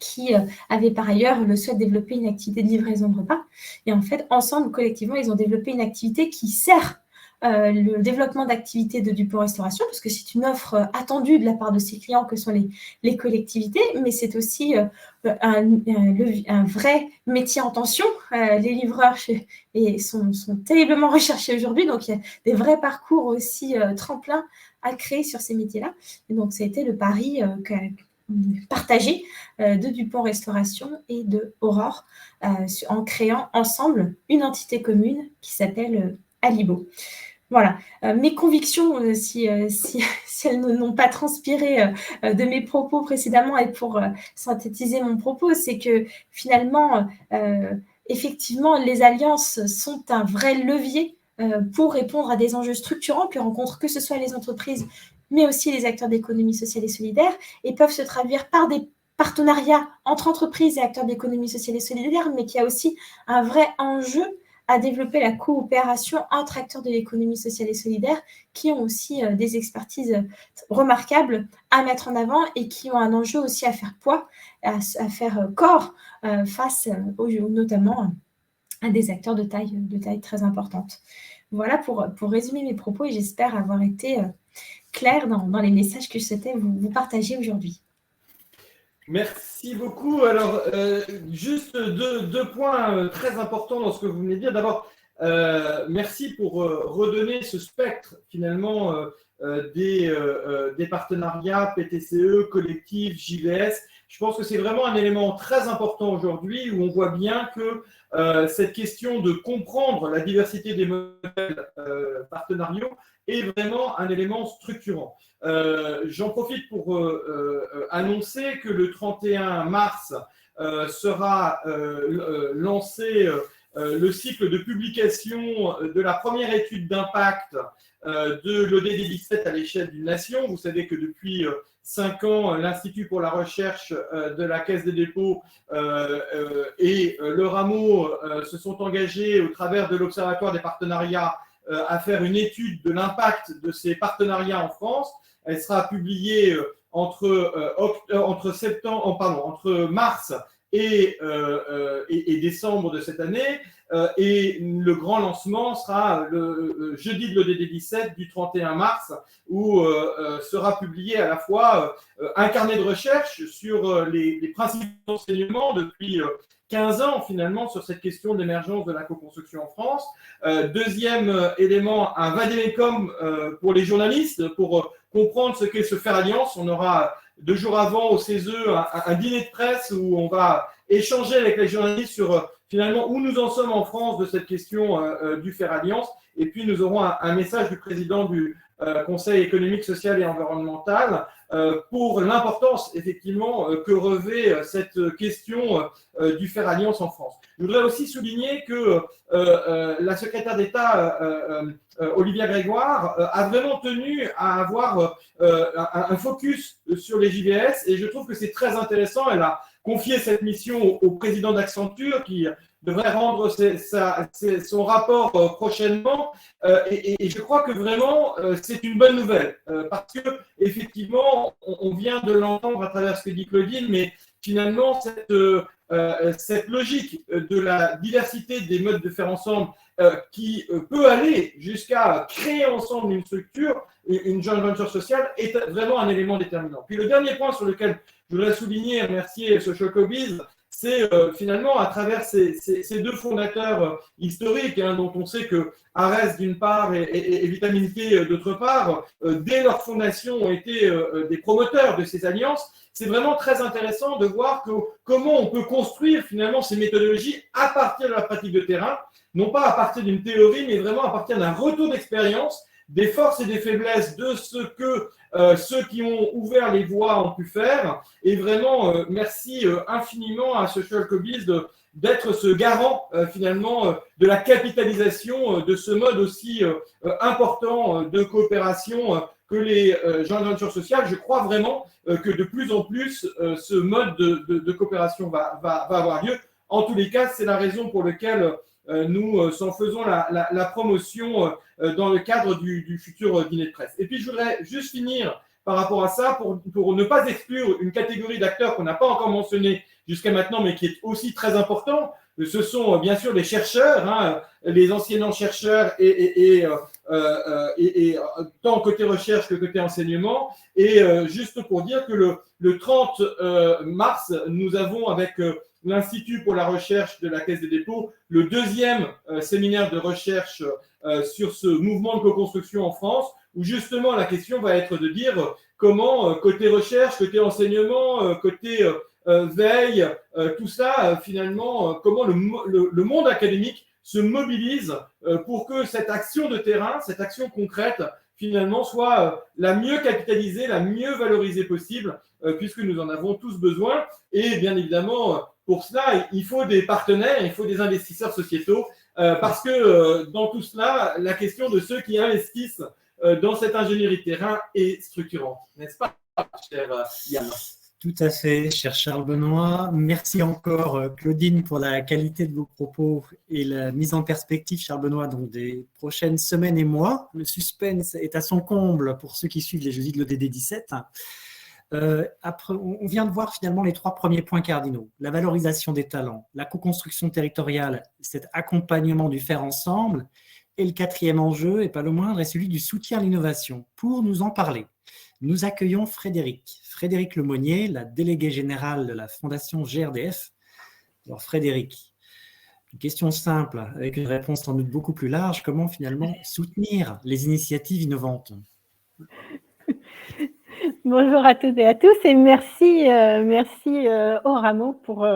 qui avait par ailleurs le souhait de développer une activité de livraison de repas. Et en fait, ensemble, collectivement, ils ont développé une activité qui sert le développement d'activités de Dupont Restauration, parce que c'est une offre attendue de la part de ses clients que sont les collectivités, mais c'est aussi un vrai métier en tension. Les livreurs sont terriblement recherchés aujourd'hui, donc il y a des vrais parcours aussi tremplins à créer sur ces métiers-là. Et donc, ça a été le pari partagé de Dupont Restauration et de Aurore en créant ensemble une entité commune qui s'appelle Alibo. Voilà, mes convictions, si elles n'ont pas transpiré de mes propos précédemment, et pour synthétiser mon propos, c'est que finalement, effectivement, les alliances sont un vrai levier pour répondre à des enjeux structurants que rencontrent que ce soit les entreprises, mais aussi les acteurs d'économie sociale et solidaire, et peuvent se traduire par des partenariats entre entreprises et acteurs d'économie sociale et solidaire, mais qui a aussi un vrai enjeu à développer la coopération entre acteurs de l'économie sociale et solidaire qui ont aussi des expertises remarquables à mettre en avant et qui ont un enjeu aussi à faire poids, à faire corps face notamment à des acteurs de taille très importante. Voilà pour résumer mes propos, et j'espère avoir été claire dans les messages que je souhaitais vous partager aujourd'hui. Merci beaucoup. Alors, juste deux points très importants dans ce que vous venez de dire. D'abord, merci pour redonner ce spectre finalement des partenariats PTCE, collectifs, JVS. Je pense que c'est vraiment un élément très important aujourd'hui où on voit bien que cette question de comprendre la diversité des modèles partenariaux est vraiment un élément structurant. J'en profite pour annoncer que le 31 mars sera lancé le cycle de publication de la première étude d'impact de l'ODD 17 à l'échelle d'une nation. Vous savez que depuis 5 ans, l'Institut pour la recherche de la Caisse des dépôts et le Rameau se sont engagés au travers de l'Observatoire des partenariats à faire une étude de l'impact de ces partenariats en France. Elle sera publiée entre mars et décembre de cette année. Et le grand lancement sera le jeudi de l'ODD 17 du 31 mars, où sera publié à la fois un carnet de recherche sur les principes d'enseignement depuis 15 ans finalement sur cette question d'émergence de la co-construction en France. Deuxième élément, un vademecum pour les journalistes pour comprendre ce qu'est se faire alliance. On aura 2 jours avant au CESE un dîner de presse où on va échanger avec les journalistes sur finalement où nous en sommes en France de cette question du faire alliance. Et puis nous aurons un message du président du Conseil économique, social et environnemental pour l'importance effectivement que revêt cette question du faire alliance en France. Je voudrais aussi souligner que la secrétaire d'État Olivia Grégoire a vraiment tenu à avoir un focus sur les JVS et je trouve que c'est très intéressant. Elle a confié cette mission au président d'Accenture qui devrait rendre son rapport prochainement et je crois que vraiment c'est une bonne nouvelle parce que effectivement on vient de l'entendre à travers ce que dit Claudine, mais finalement cette logique de la diversité des modes de faire ensemble qui peut aller jusqu'à créer ensemble une structure, une joint venture sociale, est vraiment un élément déterminant. Puis le dernier point sur lequel je voudrais souligner et remercier Social Cobiz, c'est finalement à travers ces 2 fondateurs historiques, dont on sait que Arès d'une part et Vitamine-T d'autre part, dès leur fondation ont été des promoteurs de ces alliances. C'est vraiment très intéressant de voir comment on peut construire finalement ces méthodologies à partir de la pratique de terrain, non pas à partir d'une théorie, mais vraiment à partir d'un retour d'expérience, des forces et des faiblesses de ce que ceux qui ont ouvert les voies ont pu faire. Et vraiment, merci infiniment à Social Cobiz d'être ce garant finalement de la capitalisation de ce mode aussi important de coopération que les joint ventures sociales. Je crois vraiment que de plus en plus ce mode de coopération va avoir lieu. En tous les cas, c'est la raison pour laquelle nous en faisons la promotion dans le cadre du futur dîner de presse. Et puis, je voudrais juste finir par rapport à ça pour ne pas exclure une catégorie d'acteurs qu'on n'a pas encore mentionné jusqu'à maintenant, mais qui est aussi très important. Ce sont bien sûr les chercheurs, les enseignants chercheurs et tant côté recherche que côté enseignement. Et juste pour dire que le 30 mars, nous avons avec l'Institut pour la recherche de la Caisse des dépôts le 2e séminaire de recherche sur ce mouvement de co-construction en France, où justement la question va être de dire comment côté recherche, côté enseignement, côté veille, tout ça finalement, comment le monde académique se mobilise pour que cette action de terrain, cette action concrète, finalement, soit la mieux capitalisée, la mieux valorisée possible, puisque nous en avons tous besoin. Et bien évidemment, pour cela, il faut des partenaires, il faut des investisseurs sociétaux, parce que dans tout cela, la question de ceux qui investissent dans cette ingénierie de terrain est structurante. N'est-ce pas, cher Yann ? Tout à fait, cher Charles Benoît. Merci encore, Claudine, pour la qualité de vos propos et la mise en perspective, Charles Benoît, donc des prochaines semaines et mois. Le suspense est à son comble pour ceux qui suivent les jeudis de l'ODD 17. Après, on vient de voir finalement les 3 premiers points cardinaux. La valorisation des talents, la co-construction territoriale, cet accompagnement du faire ensemble. Et le 4e enjeu, et pas le moindre, est celui du soutien à l'innovation. Pour nous en parler, Nous accueillons Frédéric Lemonnier, la déléguée générale de la Fondation GRDF. Alors Frédéric, une question simple, avec une réponse sans doute beaucoup plus large. Comment finalement soutenir les initiatives innovantes ? Bonjour à toutes et à tous et merci Oramo pour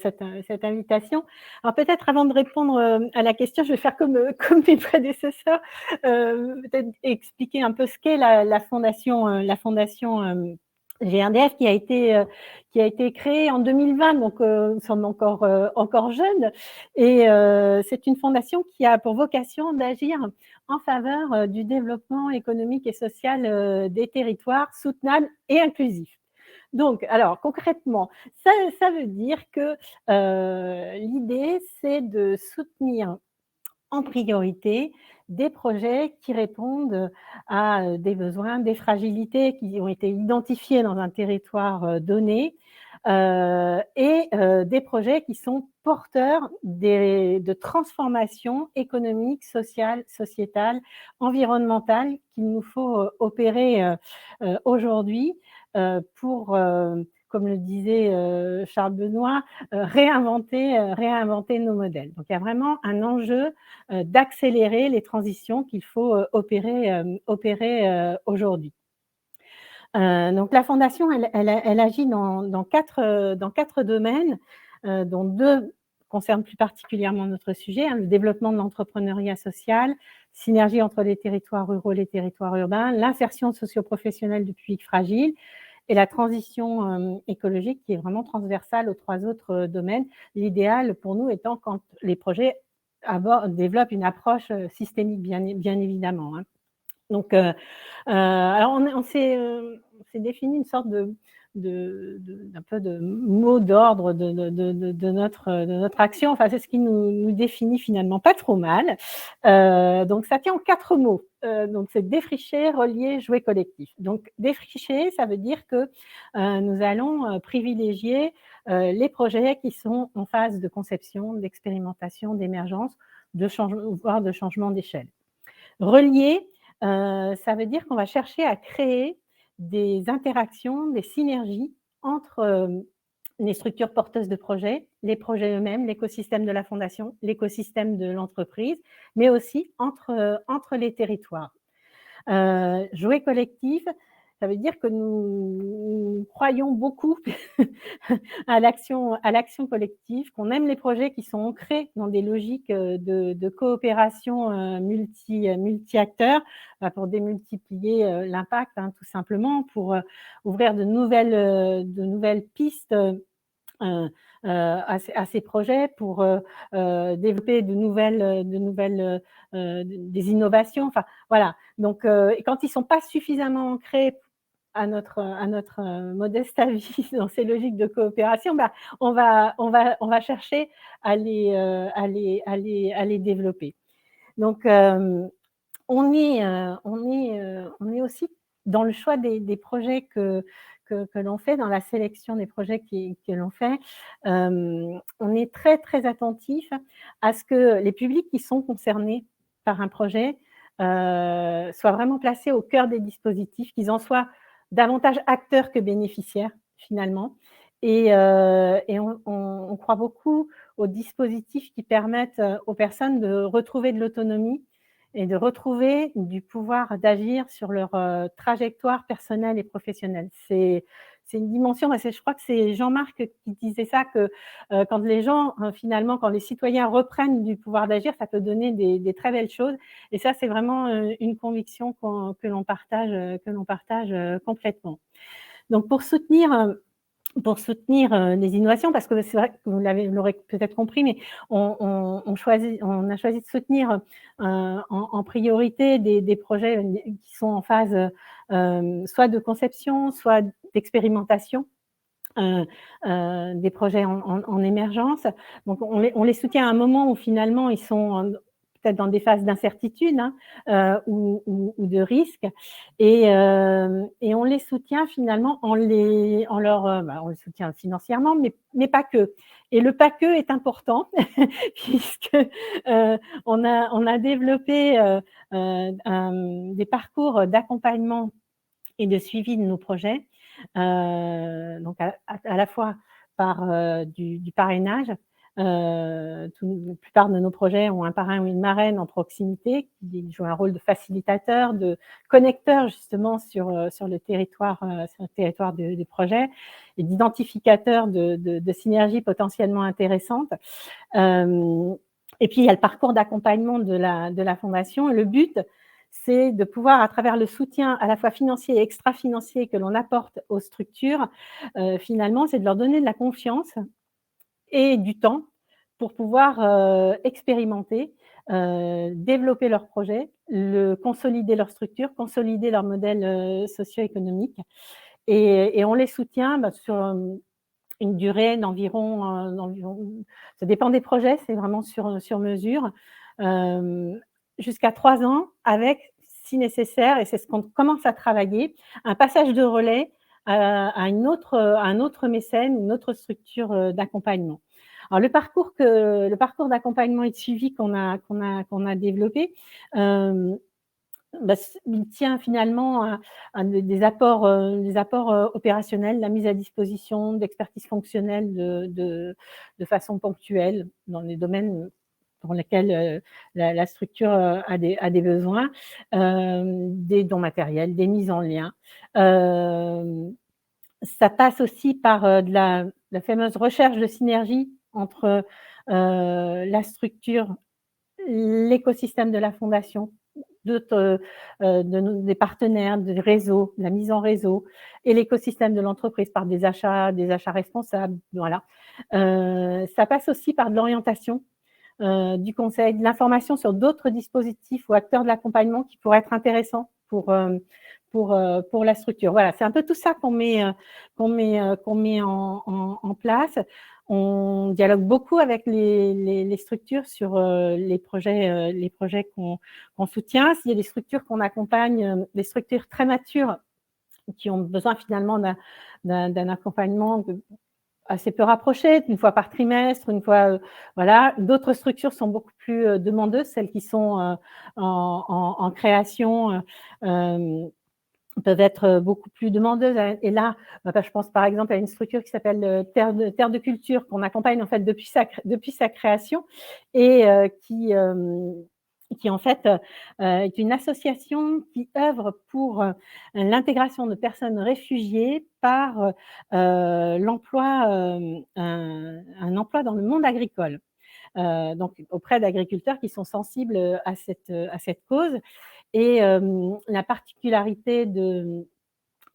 cette invitation. Alors peut-être avant de répondre à la question, je vais faire comme mes prédécesseurs, peut-être expliquer un peu ce qu'est la fondation GRDF qui a été créée en 2020, donc nous sommes encore jeunes, et c'est une fondation qui a pour vocation d'agir en faveur du développement économique et social des territoires soutenables et inclusifs. Donc, alors concrètement, ça veut dire que l'idée, c'est de soutenir en priorité des projets qui répondent à des besoins, des fragilités qui ont été identifiées dans un territoire donné, et des projets qui sont porteurs de transformations économiques, sociales, sociétales, environnementales qu'il nous faut opérer aujourd'hui pour, comme le disait Charles Benoît, réinventer nos modèles. Donc, il y a vraiment un enjeu d'accélérer les transitions qu'il faut opérer aujourd'hui. Donc, la Fondation, elle agit dans quatre domaines, dont 2 concernent plus particulièrement notre sujet, le développement de l'entrepreneuriat social, synergie entre les territoires ruraux et les territoires urbains, l'insertion socio-professionnelle du public fragile et la transition écologique qui est vraiment transversale aux 3 autres domaines. L'idéal pour nous étant quand les projets développent une approche systémique, bien évidemment. Donc, alors on s'est défini une sorte d'un peu de mot d'ordre de notre action. Enfin, c'est ce qui nous définit finalement pas trop mal. Donc, ça tient en 4 mots. Donc, c'est défricher, relier, jouer collectif. Donc, défricher, ça veut dire que nous allons privilégier les projets qui sont en phase de conception, d'expérimentation, d'émergence, voire de changement d'échelle. Relier, ça veut dire qu'on va chercher à créer des interactions, des synergies entre les structures porteuses de projets, les projets eux-mêmes, l'écosystème de la fondation, l'écosystème de l'entreprise, mais aussi entre les territoires. Jouer collectif, ça veut dire que nous croyons beaucoup à l'action collective, qu'on aime les projets qui sont ancrés dans des logiques de coopération multi-acteurs pour démultiplier l'impact, tout simplement, pour ouvrir de nouvelles pistes à ces projets, pour développer des innovations. Enfin, voilà. Donc, quand ils ne sont pas suffisamment ancrés à notre modeste avis dans ces logiques de coopération, on va chercher à les développer. Donc, on est aussi dans le choix des projets que l'on fait, dans la sélection des projets que l'on fait. On est très, très attentif à ce que les publics qui sont concernés par un projet soient vraiment placés au cœur des dispositifs, qu'ils en soient davantage acteurs que bénéficiaires, finalement. Et on croit beaucoup aux dispositifs qui permettent aux personnes de retrouver de l'autonomie et de retrouver du pouvoir d'agir sur leur trajectoire personnelle et professionnelle. C'est une dimension, je crois que c'est Jean-Marc qui disait ça, que quand les gens, finalement, quand les citoyens reprennent du pouvoir d'agir, ça peut donner des très belles choses. Et ça, c'est vraiment une conviction que l'on partage complètement. Donc, pour soutenir les innovations, parce que c'est vrai que vous l'aurez peut-être compris, mais on a choisi de soutenir en priorité des projets qui sont en phase soit de conception, soit d'expérimentation, des projets en émergence. Donc, on les soutient à un moment où finalement ils sont peut-être dans des phases d'incertitude ou de risque, et on les soutient finalement on les soutient financièrement, mais pas que. Et le pas que est important puisque on a développé des parcours d'accompagnement et de suivi de nos projets, donc à la fois par du parrainage. La plupart de nos projets ont un parrain ou une marraine en proximité qui joue un rôle de facilitateur, de connecteur justement sur le territoire du projet et d'identificateur de synergies potentiellement intéressantes. Et puis il y a le parcours d'accompagnement de la fondation. Et le but, c'est de pouvoir, à travers le soutien à la fois financier et extra-financier que l'on apporte aux structures, finalement, c'est de leur donner de la confiance et du temps pour pouvoir expérimenter, développer leurs projets, consolider leur structure, consolider leur modèle socio-économique. Et on les soutient sur une durée d'environ, ça dépend des projets, c'est vraiment sur mesure, jusqu'à 3 ans avec, si nécessaire, et c'est ce qu'on commence à travailler, un passage de relais à un autre mécène, une autre structure d'accompagnement. Alors le parcours d'accompagnement et de suivi qu'on a développé, il tient finalement à des apports opérationnels, la mise à disposition d'expertise fonctionnelle de façon ponctuelle dans les domaines pour lesquels la structure a des besoins, des dons matériels, des mises en lien. Ça passe aussi par de la fameuse recherche de synergie entre la structure, l'écosystème de la fondation, des partenaires, des réseaux, la mise en réseau et l'écosystème de l'entreprise par des achats responsables. Voilà. Ça passe aussi par de l'orientation, du conseil, de l'information sur d'autres dispositifs ou acteurs de l'accompagnement qui pourraient être intéressants pour la structure. Voilà, c'est un peu tout ça qu'on met en place. On dialogue beaucoup avec les structures sur les projets qu'on soutient. S'il y a des structures qu'on accompagne, des structures très matures qui ont besoin finalement d'un accompagnement assez peu rapproché, une fois par trimestre, une fois, voilà. D'autres structures sont beaucoup plus demandeuses, celles qui sont en création. Peuvent être beaucoup plus demandeuses. Et là, je pense par exemple à une structure qui s'appelle Terre de Culture, qu'on accompagne en fait depuis sa création et qui en fait est une association qui œuvre pour l'intégration de personnes réfugiées par l'emploi, un emploi dans le monde agricole. Donc auprès d'agriculteurs qui sont sensibles à cette cause. Et la particularité de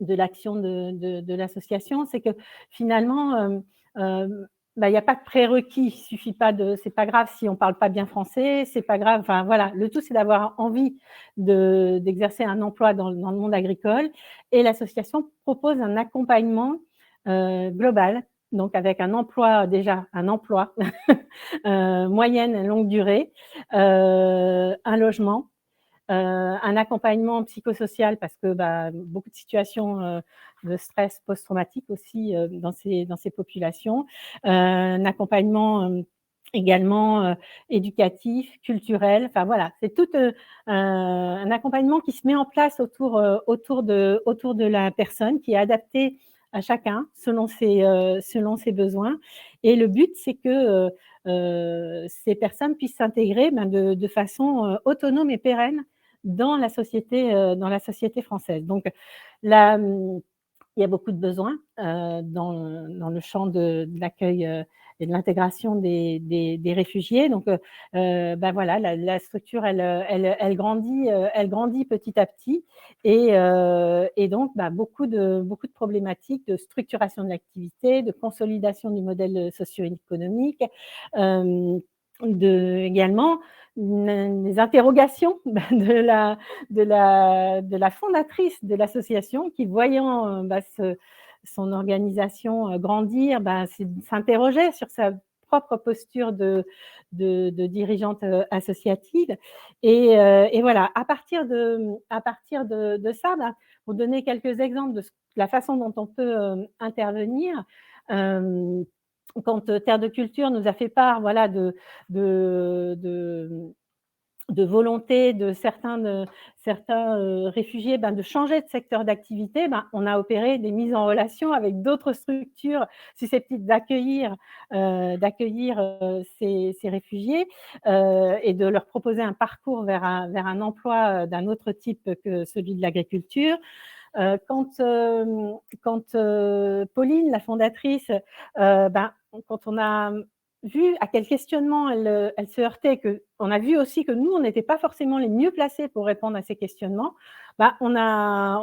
l'action de l'association, c'est que finalement, il n'y a pas de prérequis. Il suffit pas c'est pas grave si on parle pas bien français, c'est pas grave. Enfin voilà, le tout c'est d'avoir envie d'exercer un emploi dans le monde agricole. Et l'association propose un accompagnement global. Donc avec un emploi moyenne et longue durée, un logement, un accompagnement psychosocial parce que beaucoup de situations de stress post-traumatique aussi dans ces populations, un accompagnement également éducatif, culturel. Enfin voilà, c'est tout un accompagnement qui se met en place autour de la personne, qui est adapté à chacun selon ses besoins. Et le but, c'est que ces personnes puissent s'intégrer de façon autonome et pérenne dans la société française. Donc là, il y a beaucoup de besoins dans le champ de l'accueil et de l'intégration des réfugiés. Donc voilà, la structure elle grandit petit à petit et donc beaucoup de problématiques de structuration de l'activité, de consolidation du modèle socio-économique, également des interrogations de la fondatrice de l'association qui, voyant son organisation grandir, s'interrogeait sur sa propre posture de dirigeante associative. Et voilà, à partir de ça, pour donner quelques exemples de la façon dont on peut intervenir, quand Terre de Culture nous a fait part, voilà, de volonté de certains réfugiés de changer de secteur d'activité, on a opéré des mises en relation avec d'autres structures susceptibles d'accueillir ces réfugiés et de leur proposer un parcours vers un emploi d'un autre type que celui de l'agriculture. Quand Pauline, la fondatrice, quand on a vu à quel questionnement elle se heurtait, on a vu aussi que nous, on n'était pas forcément les mieux placés pour répondre à ces questionnements, on a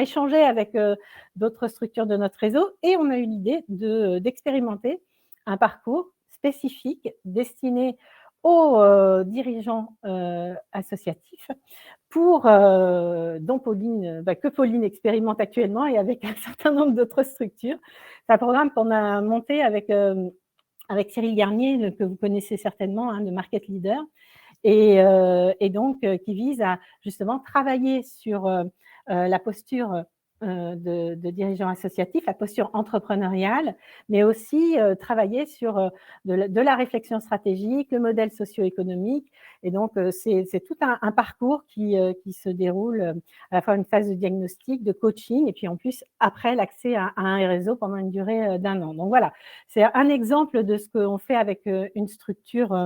échangé avec d'autres structures de notre réseau et on a eu l'idée d'expérimenter un parcours spécifique destiné aux dirigeants associatifs dont Pauline, que Pauline expérimente actuellement et avec un certain nombre d'autres structures. C'est un programme qu'on a monté avec Cyril Garnier, que vous connaissez certainement, de Market Leader, et donc qui vise à justement travailler sur la posture de dirigeants associatifs, la posture entrepreneuriale, mais aussi travailler sur de la réflexion stratégique, le modèle socio-économique. Et donc, c'est tout un parcours qui se déroule à la fois une phase de diagnostic, de coaching, et puis en plus, après, l'accès à un réseau pendant une durée d'1 an. Donc voilà, c'est un exemple de ce qu'on fait avec une structure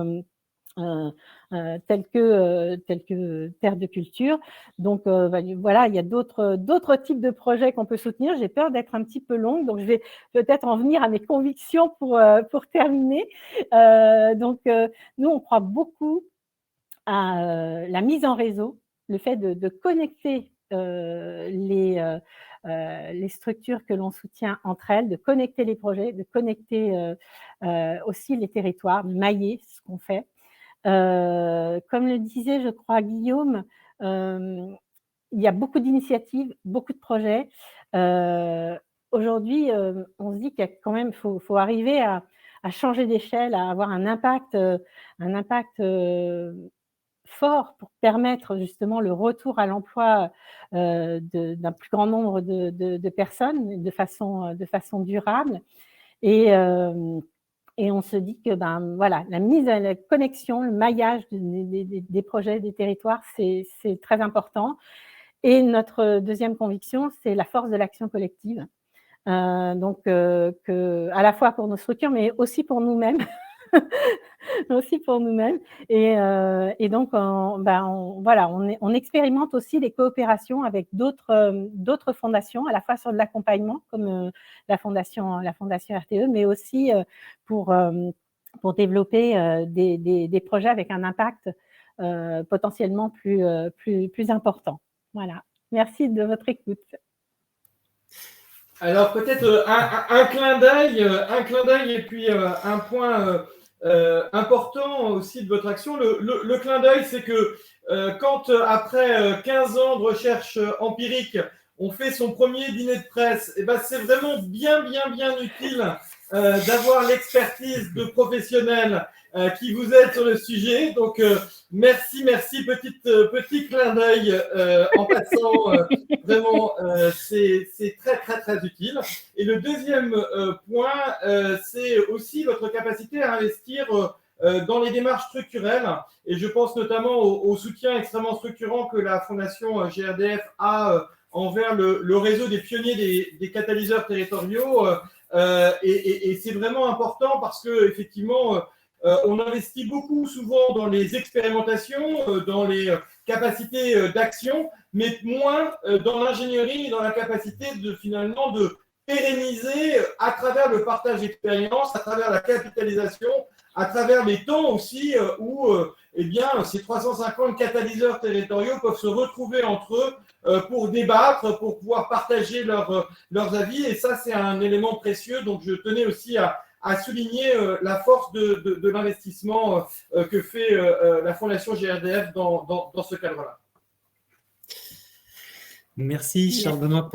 telle que Terre de Culture. Donc voilà, il y a d'autres types de projets qu'on peut soutenir. J'ai peur d'être un petit peu longue, donc je vais peut-être en venir à mes convictions pour terminer. Donc nous, on croit beaucoup à la mise en réseau, le fait de connecter les structures que l'on soutient entre elles, de connecter les projets, de connecter aussi les territoires, de mailler ce qu'on fait. Comme le disait, je crois, Guillaume, il y a beaucoup d'initiatives, beaucoup de projets. Aujourd'hui, on se dit qu'il y a quand même, faut arriver à changer d'échelle, à avoir un impact fort pour permettre justement le retour à l'emploi d'un plus grand nombre de personnes de façon durable. Et on se dit que voilà, la connexion, le maillage des projets, des territoires, c'est très important. Et notre deuxième conviction, c'est la force de l'action collective. Donc, à la fois pour nos structures, mais aussi pour nous-mêmes. Et donc, voilà, on expérimente aussi les coopérations avec d'autres fondations, à la fois sur de l'accompagnement, comme la fondation RTE, mais aussi pour développer des projets avec un impact potentiellement plus important. Voilà. Merci de votre écoute. Alors peut-être un clin d'œil et puis un point important aussi de votre action. Le clin d'œil, c'est que quand après 15 ans de recherche empirique, on fait son premier dîner de presse, et c'est vraiment bien utile d'avoir l'expertise de professionnels qui vous aident sur le sujet. Donc merci, petit clin d'œil en passant. Vraiment, c'est très utile. Et le deuxième point, c'est aussi votre capacité à investir dans les démarches structurelles. Et je pense notamment au soutien extrêmement structurant que la Fondation GRDF a envers le réseau des pionniers des catalyseurs territoriaux. Et c'est vraiment important parce que effectivement, on investit beaucoup souvent dans les expérimentations, dans les capacités d'action, mais moins dans l'ingénierie et dans la capacité finalement de pérenniser à travers le partage d'expérience, à travers la capitalisation, à travers les temps aussi où ces 350 catalyseurs territoriaux peuvent se retrouver entre eux pour débattre, pour pouvoir partager leurs avis. Et ça, c'est un élément précieux. Donc, je tenais aussi à souligner la force de l'investissement que fait la Fondation GRDF dans ce cadre-là. Merci Charles Benoît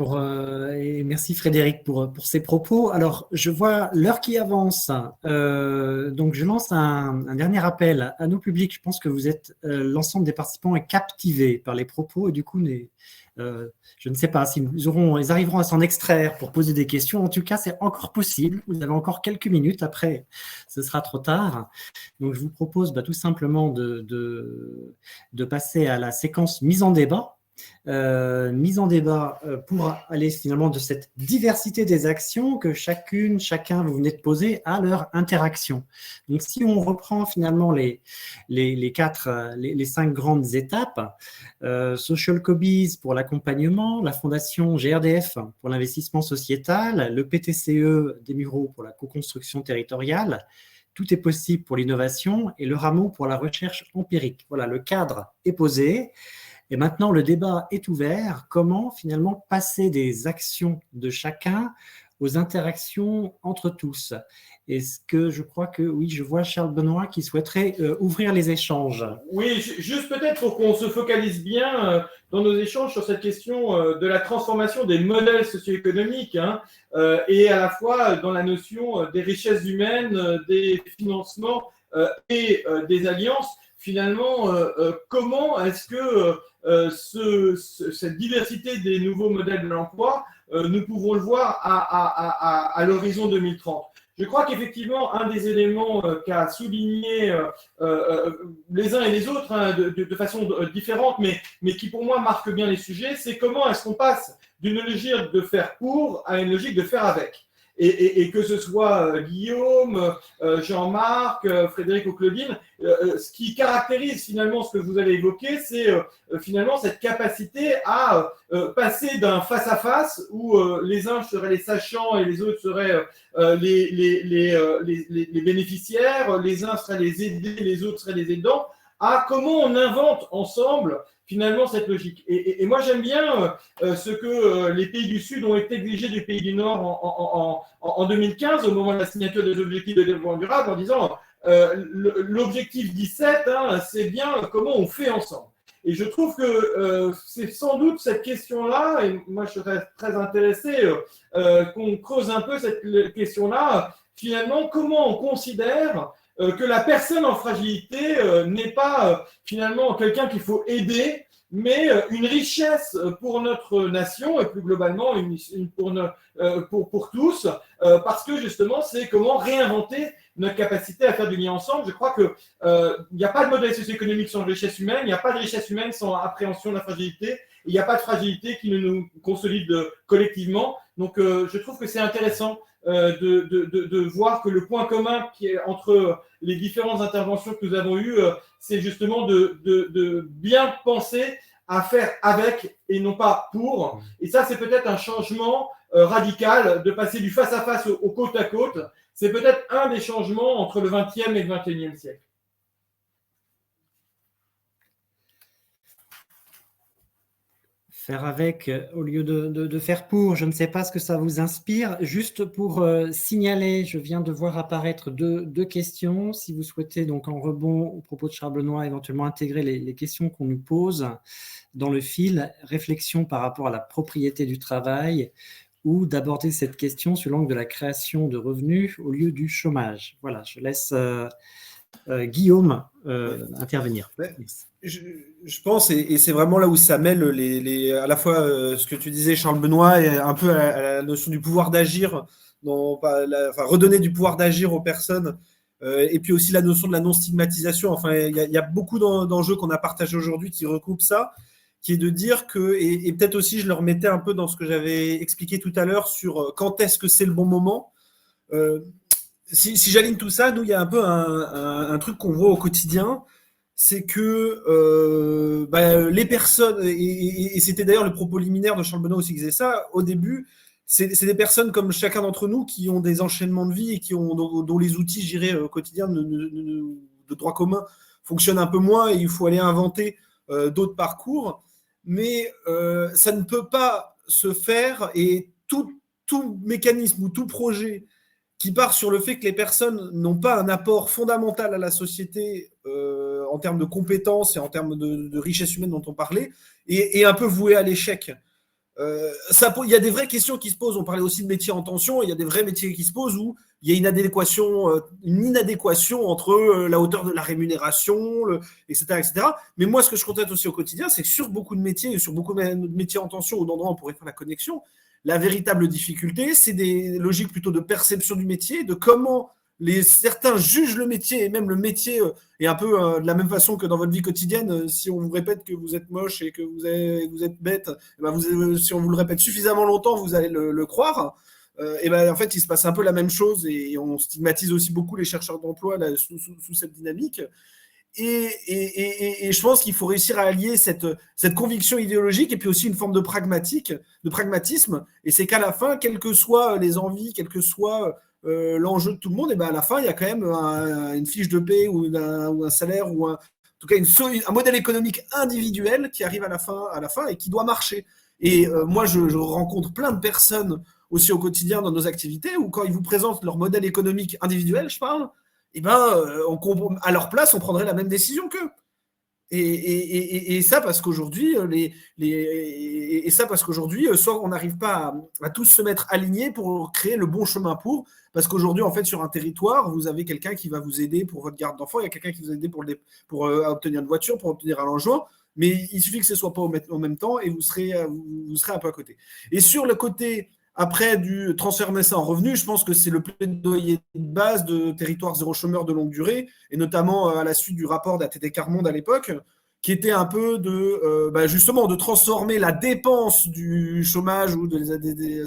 et merci Frédéric pour ces propos. Alors, je vois l'heure qui avance, donc je lance un dernier appel à nos publics. Je pense que vous êtes, l'ensemble des participants est captivé par les propos et du coup, je ne sais pas si ils arriveront à s'en extraire pour poser des questions. En tout cas, c'est encore possible. Vous avez encore quelques minutes. Après, ce sera trop tard. Donc, je vous propose tout simplement de passer à la séquence mise en débat. Pour aller finalement de cette diversité des actions que chacun, vous venez de poser à leur interaction. Donc, si on reprend finalement les 5 grandes étapes, Social Cobiz pour l'accompagnement, la fondation GRDF pour l'investissement sociétal, le PTCE des Mureaux pour la co-construction territoriale, tout est possible pour l'innovation et le Rameau pour la recherche empirique. Voilà, le cadre est posé. Et maintenant, le débat est ouvert. Comment finalement passer des actions de chacun aux interactions entre tous? Est-ce que je crois que, oui, je vois Charles Benoît qui souhaiterait ouvrir les échanges. Oui, juste peut-être pour qu'on se focalise bien dans nos échanges sur cette question de la transformation des modèles socio-économiques et à la fois dans la notion des richesses humaines, des financements et des alliances. Finalement, comment est-ce que cette diversité des nouveaux modèles de l'emploi, nous pouvons le voir à l'horizon 2030. Je crois qu'effectivement, un des éléments qu'a souligné les uns et les autres de façon différente, mais qui pour moi marque bien les sujets, c'est comment est-ce qu'on passe d'une logique de faire pour à une logique de faire avec. Et que ce soit Guillaume, Jean-Marc, Frédéric ou Claudine, ce qui caractérise finalement ce que vous avez évoqué, c'est finalement cette capacité à passer d'un face-à-face où les uns seraient les sachants et les autres seraient les bénéficiaires, les uns seraient les aidés, les autres seraient les aidants, à comment on invente ensemble finalement cette logique. Et moi, j'aime bien ce que les pays du Sud ont exigé du pays du Nord en 2015, au moment de la signature des objectifs de développement durable, en disant l'objectif 17, c'est bien comment on fait ensemble. Et je trouve que c'est sans doute cette question-là, et moi je serais très intéressé qu'on creuse un peu cette question-là, finalement, comment on considère que la personne en fragilité n'est pas finalement quelqu'un qu'il faut aider, mais une richesse pour notre nation et plus globalement pour tous, parce que justement, c'est comment réinventer notre capacité à faire du lien ensemble. Je crois qu'il n'y a pas de modèle socio-économique sans richesse humaine, il n'y a pas de richesse humaine sans appréhension de la fragilité, il n'y a pas de fragilité qui ne nous consolide collectivement. Donc, je trouve que c'est intéressant de voir que le point commun qui est entre les différentes interventions que nous avons eues, c'est justement de bien penser à faire avec et non pas pour. Et ça, c'est peut-être un changement radical de passer du face-à-face au côte à côte. C'est peut-être un des changements entre le 20e et le 21e siècle. Faire avec au lieu de faire pour, je ne sais pas ce que ça vous inspire. Juste pour signaler, je viens de voir apparaître deux questions. Si vous souhaitez, donc en rebond au propos de Charles Benoît, éventuellement intégrer les questions qu'on nous pose dans le fil, réflexion par rapport à la propriété du travail ou d'aborder cette question sur l'angle de la création de revenus au lieu du chômage. Voilà, je laisse Guillaume intervenir. Je pense, et c'est vraiment là où ça mêle à la fois ce que tu disais, Charles Benoît, et un peu à la notion du pouvoir d'agir, redonner du pouvoir d'agir aux personnes, et puis aussi la notion de la non-stigmatisation. Enfin, il y a beaucoup d'enjeux qu'on a partagés aujourd'hui qui recoupent ça, qui est de dire que, et peut-être aussi je le remettais un peu dans ce que j'avais expliqué tout à l'heure sur quand est-ce que c'est le bon moment. Si j'aligne tout ça, nous, il y a un peu un truc qu'on voit au quotidien, c'est que les personnes, et c'était d'ailleurs le propos liminaire de Charles Benoît aussi qui disait ça, au début, c'est des personnes comme chacun d'entre nous qui ont des enchaînements de vie et dont les outils, je dirais, au quotidien de droit commun fonctionnent un peu moins et il faut aller inventer d'autres parcours. Mais ça ne peut pas se faire et tout mécanisme ou tout projet qui part sur le fait que les personnes n'ont pas un apport fondamental à la société en termes de compétences et en termes de richesse humaine dont on parlait, est un peu voué à l'échec. il y a des vraies questions qui se posent. On parlait aussi de métiers en tension. Il y a des vrais métiers qui se posent où il y a une inadéquation entre la hauteur de la rémunération, etc., etc. Mais moi, ce que je constate aussi au quotidien, c'est que sur beaucoup de métiers, et sur beaucoup de métiers en tension ou d'endroits où on pourrait faire la connexion, la véritable difficulté, c'est des logiques plutôt de perception du métier, de comment certains jugent le métier, et même le métier est un peu de la même façon que dans votre vie quotidienne. Si on vous répète que vous êtes moche et que vous êtes bête, si on vous le répète suffisamment longtemps, vous allez le croire. En fait, il se passe un peu la même chose et on stigmatise aussi beaucoup les chercheurs d'emploi sous cette dynamique. Et je pense qu'il faut réussir à allier cette conviction idéologique et puis aussi une forme de pragmatisme. Et c'est qu'à la fin, quelles que soient les envies, quel que soit l'enjeu de tout le monde, à la fin, il y a quand même une fiche de paie ou un salaire ou en tout cas un modèle économique individuel qui arrive à la fin et qui doit marcher. Et moi, je rencontre plein de personnes aussi au quotidien dans nos activités où quand ils vous présentent leur modèle économique individuel, je parle, à leur place, on prendrait la même décision qu'eux. Et ça parce qu'aujourd'hui, soit on n'arrive pas à tous se mettre alignés pour créer le bon chemin parce qu'aujourd'hui, en fait, sur un territoire, vous avez quelqu'un qui va vous aider pour votre garde d'enfants, il y a quelqu'un qui vous aide pour obtenir une voiture, pour obtenir un logement, mais il suffit que ce ne soit pas en même temps et vous serez un peu à côté. Et sur le côté après transformer ça en revenu, je pense que c'est le plaidoyer de base de territoire zéro chômeur de longue durée, et notamment à la suite du rapport d'ATD Quart Monde à l'époque, qui était un peu justement de transformer la dépense du chômage ou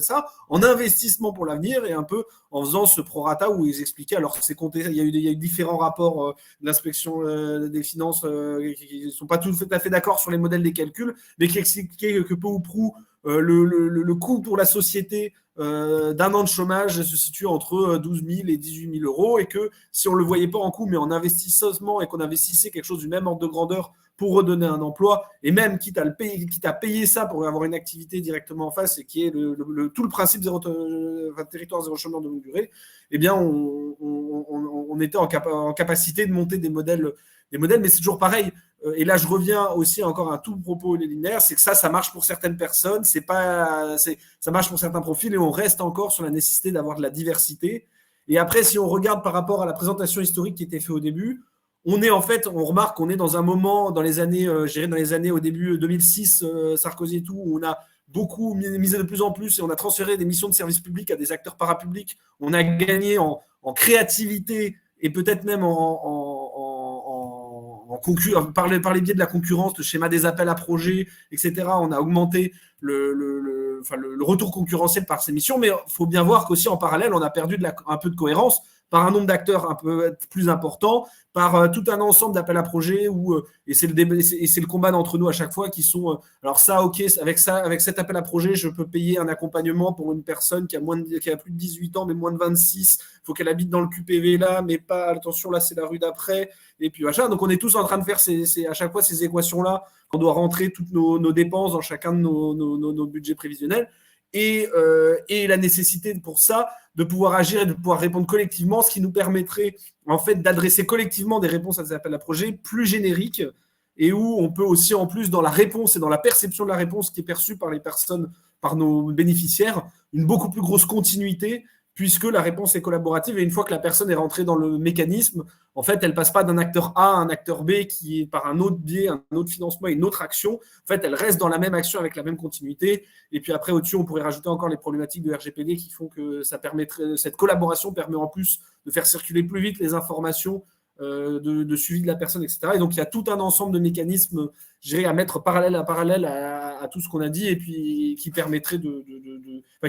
ça en investissement pour l'avenir, et un peu en faisant ce prorata où ils expliquaient, alors c'est compté, il y a eu différents rapports de l'inspection des finances qui ne sont pas tout à fait d'accord sur les modèles des calculs, mais qui expliquaient que peu ou prou le coût pour la société d'un an de chômage se situe entre 12 000 et 18 000 euros, et que si on ne le voyait pas en coût, mais en investissement, et qu'on investissait quelque chose du même ordre de grandeur pour redonner un emploi, et même quitte à payer ça pour avoir une activité directement en face, et qui est tout le principe territoire zéro chômeur de longue durée, on était en capacité de monter des modèles, mais c'est toujours pareil. Et là, je reviens aussi encore à un tout propos linéaire, c'est que ça marche pour certaines personnes, ça marche pour certains profils, et on reste encore sur la nécessité d'avoir de la diversité. Et après, si on regarde par rapport à la présentation historique qui était faite au début, on remarque qu'on est dans un moment, dans les années au début 2006, Sarkozy et tout, où on a beaucoup misé de plus en plus, et on a transféré des missions de service public à des acteurs parapublics. On a gagné en créativité, et peut-être même par les biais de la concurrence, le schéma des appels à projets, etc. On a augmenté le retour concurrentiel par ces missions, mais il faut bien voir qu'aussi en parallèle, on a perdu un peu de cohérence par un nombre d'acteurs un peu plus important, par tout un ensemble d'appels à projets et c'est le combat d'entre nous à chaque fois qui sont alors ça, ok, avec cet appel à projet, je peux payer un accompagnement pour une personne qui a plus de 18 ans mais moins de 26, il faut qu'elle habite dans le QPV là, mais pas, attention, là c'est la rue d'après, et puis machin. Donc on est tous en train de faire à chaque fois ces équations là, on doit rentrer toutes nos dépenses dans chacun de nos budgets prévisionnels, et la nécessité pour ça de pouvoir agir et de pouvoir répondre collectivement, ce qui nous permettrait en fait d'adresser collectivement des réponses à ces appels à projets plus génériques, et où on peut aussi, en plus, dans la réponse et dans la perception de la réponse qui est perçue par les personnes, par nos bénéficiaires, une beaucoup plus grosse continuité, puisque la réponse est collaborative, et une fois que la personne est rentrée dans le mécanisme, en fait, elle ne passe pas d'un acteur A à un acteur B qui est par un autre biais, un autre financement et une autre action. En fait, elle reste dans la même action avec la même continuité. Et puis après, au-dessus, on pourrait rajouter encore les problématiques de RGPD qui font que cette collaboration permet en plus de faire circuler plus vite les informations de suivi de la personne, etc. Et donc, il y a tout un ensemble de mécanismes, je dirais, à mettre parallèle à tout ce qu'on a dit, et puis qui permettraient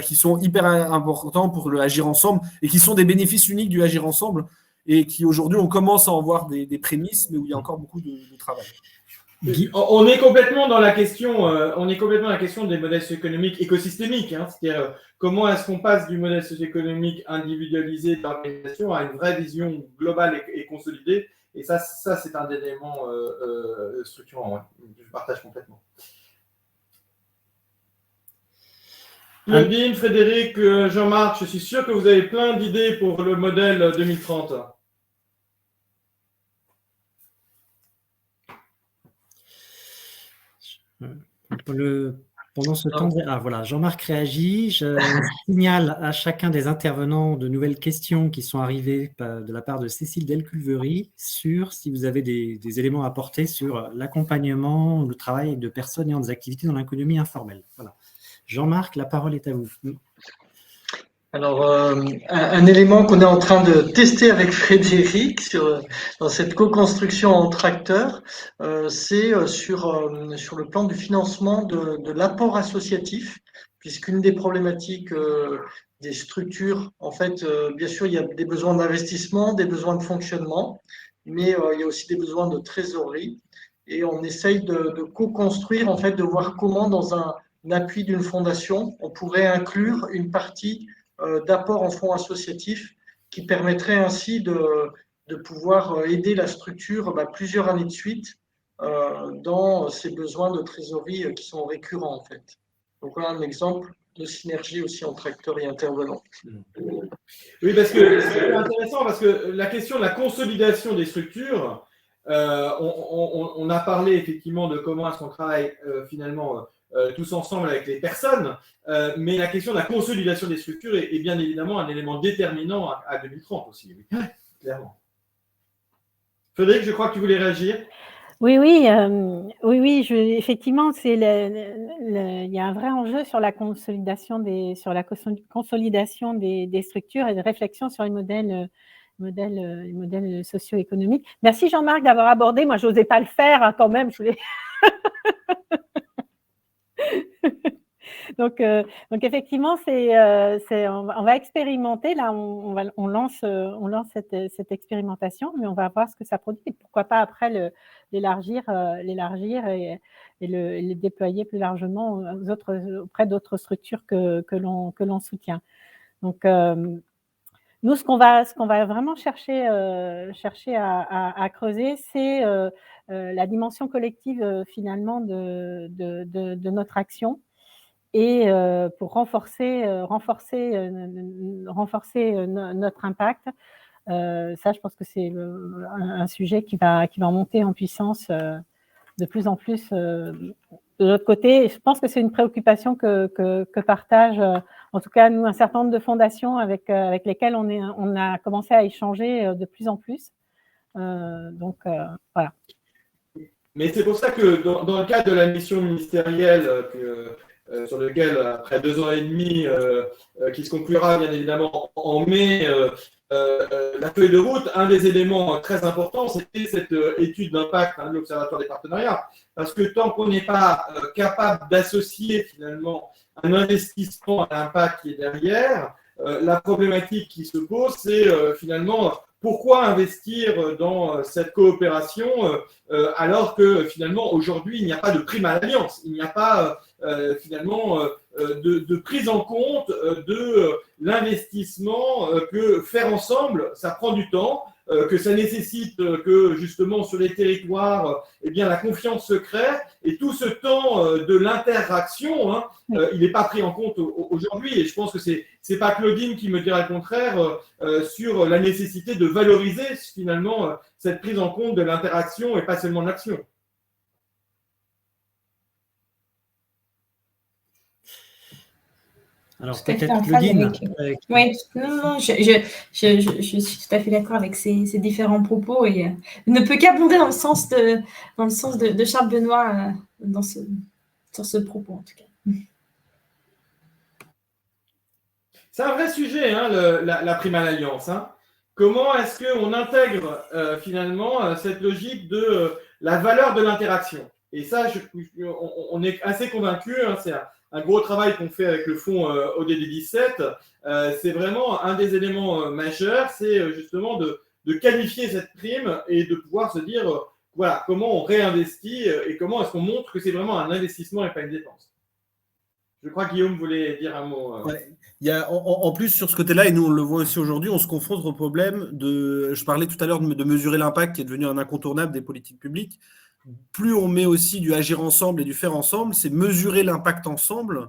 qui sont hyper importants pour le agir ensemble, et qui sont des bénéfices uniques du agir ensemble, et qui aujourd'hui, on commence à en voir des prémices, mais où il y a encore beaucoup de travail. On est complètement dans la question, des modèles socio-économiques écosystémiques. C'est-à-dire comment est-ce qu'on passe du modèle socio-économique individualisé d'organisation à une vraie vision globale et consolidée. Et ça c'est un des éléments structurants. Ouais. Je partage complètement. Claudine, Frédéric, Jean-Marc, je suis sûr que vous avez plein d'idées pour le modèle 2030. Pendant ce temps, voilà, Jean-Marc réagit. Je signale à chacun des intervenants de nouvelles questions qui sont arrivées de la part de Cécile Delculvery sur si vous avez des éléments à apporter sur l'accompagnement, le travail de personnes ayant des activités dans l'économie informelle. Voilà. Jean-Marc, la parole est à vous. Alors, un élément qu'on est en train de tester avec Frédéric dans cette co-construction entre acteurs, c'est sur le plan du financement de l'apport associatif, puisqu'une des problématiques des structures, en fait, bien sûr, il y a des besoins d'investissement, des besoins de fonctionnement, mais il y a aussi des besoins de trésorerie. Et on essaye de co-construire, en fait, de voir comment, dans un appui d'une fondation, on pourrait inclure une partie d'apport en fonds associatifs qui permettrait ainsi de pouvoir aider la structure plusieurs années de suite dans ses besoins de trésorerie qui sont récurrents en fait. Donc voilà un exemple de synergie aussi entre acteurs et intervenants. Oui, parce que c'est intéressant parce que la question de la consolidation des structures, on a parlé effectivement de comment est-ce qu'on travaille finalement tous ensemble avec les personnes, mais la question de la consolidation des structures est bien évidemment un élément déterminant à 2030 aussi, oui, clairement. Frédéric, je crois que tu voulais réagir. Oui, effectivement, il y a un vrai enjeu sur la consolidation des structures et de réflexion sur les modèles socio-économiques. Merci Jean-Marc d'avoir abordé. Moi, je n'osais pas le faire quand même. Je voulais... Donc effectivement, on va expérimenter. Là, on lance cette expérimentation, mais on va voir ce que ça produit. Et pourquoi pas après l'élargir et le déployer plus largement auprès d'autres structures que l'on soutient. Donc nous, ce qu'on va vraiment chercher à creuser, c'est la dimension collective finalement de notre action. Et pour renforcer notre impact, ça, je pense que c'est un sujet qui va monter en puissance de plus en plus de l'autre côté. Et je pense que c'est une préoccupation que partagent, en tout cas, nous, un certain nombre de fondations avec lesquelles on a commencé à échanger de plus en plus. Donc, voilà. Mais c'est pour ça que dans le cadre de la mission ministérielle sur lequel, après 2 ans et demi, qui se conclura bien évidemment en mai, la feuille de route, un des éléments très importants, c'était cette étude d'impact de l'Observatoire des partenariats. Parce que tant qu'on n'est pas capable d'associer finalement un investissement à l'impact qui est derrière, la problématique qui se pose, c'est finalement pourquoi investir dans cette coopération alors que finalement aujourd'hui il n'y a pas de prime à l'alliance, il n'y a pas finalement de prise en compte de l'investissement que faire ensemble, ça prend du temps, que ça nécessite que justement sur les territoires, eh bien la confiance se crée et tout ce temps de l'interaction, il n'est pas pris en compte aujourd'hui. Et je pense que c'est pas Claudine qui me dira le contraire sur la nécessité de valoriser finalement cette prise en compte de l'interaction et pas seulement de l'action. Alors peut-être Claudine. Oui, non, je suis tout à fait d'accord avec ces différents propos et ne peut qu'abonder dans le sens de Charles Benoît sur ce propos en tout cas. C'est un vrai sujet, la prime à l'alliance. Comment est-ce qu'on intègre finalement cette logique de la valeur de l'interaction? Et ça, on est assez convaincus, c'est un gros travail qu'on fait avec le fonds ODD 17. C'est vraiment un des éléments majeurs, c'est justement de qualifier cette prime et de pouvoir se dire, voilà, comment on réinvestit et comment est-ce qu'on montre que c'est vraiment un investissement et pas une dépense. Je crois que Guillaume voulait dire un mot. Ouais. Il y a, en plus, sur ce côté-là, et nous on le voit aussi aujourd'hui, on se confronte au problème je parlais tout à l'heure de mesurer l'impact qui est devenu un incontournable des politiques publiques. Plus on met aussi du agir ensemble et du faire ensemble, c'est mesurer l'impact ensemble.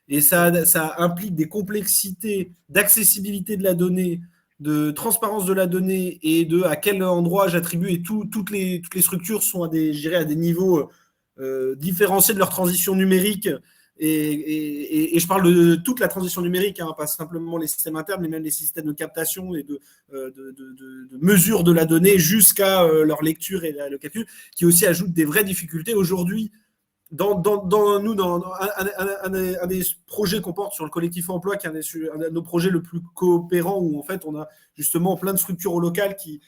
Et ça implique des complexités d'accessibilité de la donnée, de transparence de la donnée et de à quel endroit j'attribue. Et toutes les structures sont à des niveaux différenciés de leur transition numérique. Et je parle de toute la transition numérique, hein, pas simplement les systèmes internes, mais même les systèmes de captation et de mesure de la donnée jusqu'à leur lecture et le calcul, qui aussi ajoutent des vraies difficultés. Aujourd'hui, dans un des projets qu'on porte sur le collectif emploi, qui est un de nos projets le plus coopérant, où en fait on a justement plein de structures locales qui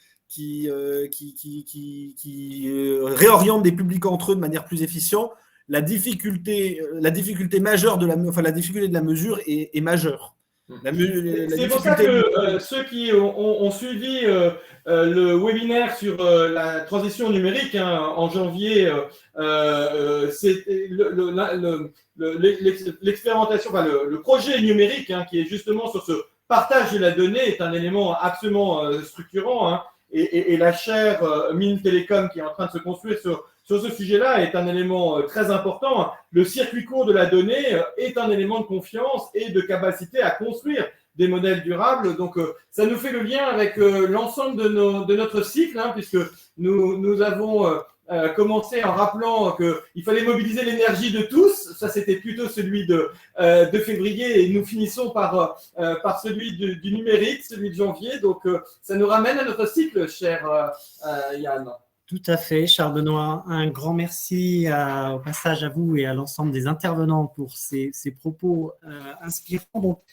réorientent des publics entre eux de manière plus efficiente. La difficulté majeure de la difficulté de la mesure est majeure. C'est pour ça que ceux qui ont suivi le webinaire sur la transition numérique en janvier, l'expérimentation, le projet numérique qui est justement sur ce partage de la donnée est un élément absolument structurant. Et la chaire Mines Télécom qui est en train de se construire sur ce sujet-là est un élément très important. Le circuit court de la donnée est un élément de confiance et de capacité à construire des modèles durables. Donc, ça nous fait le lien avec l'ensemble de notre cycle, puisque nous avons commencé en rappelant qu'il fallait mobiliser l'énergie de tous. Ça, c'était plutôt celui de février, et nous finissons par celui du numérique, celui de janvier. Donc, ça nous ramène à notre cycle, cher Yann. Tout à fait, Charles Benoît. Un grand merci au passage à vous et à l'ensemble des intervenants pour ces propos inspirants.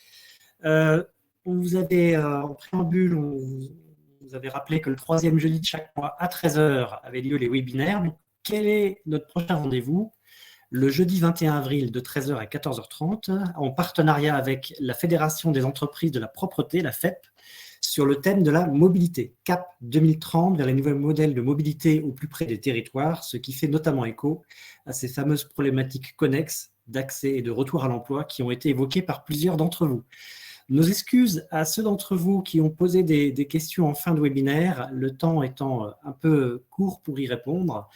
Donc, vous avez, en préambule, vous avez rappelé que le 3e jeudi de chaque mois à 13h avaient lieu les webinaires. Donc, quel est notre prochain rendez-vous? Le jeudi 21 avril de 13h à 14h30, en partenariat avec la Fédération des entreprises de la propreté, la FEP, sur le thème de la mobilité, CAP 2030, vers les nouveaux modèles de mobilité au plus près des territoires, ce qui fait notamment écho à ces fameuses problématiques connexes d'accès et de retour à l'emploi qui ont été évoquées par plusieurs d'entre vous. Nos excuses à ceux d'entre vous qui ont posé des questions en fin de webinaire, le temps étant un peu court pour y répondre.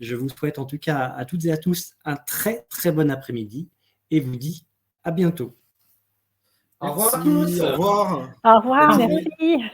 Je vous souhaite en tout cas à toutes et à tous un très très bon après-midi et vous dis à bientôt. Au revoir à tous. Au revoir. Au revoir, merci.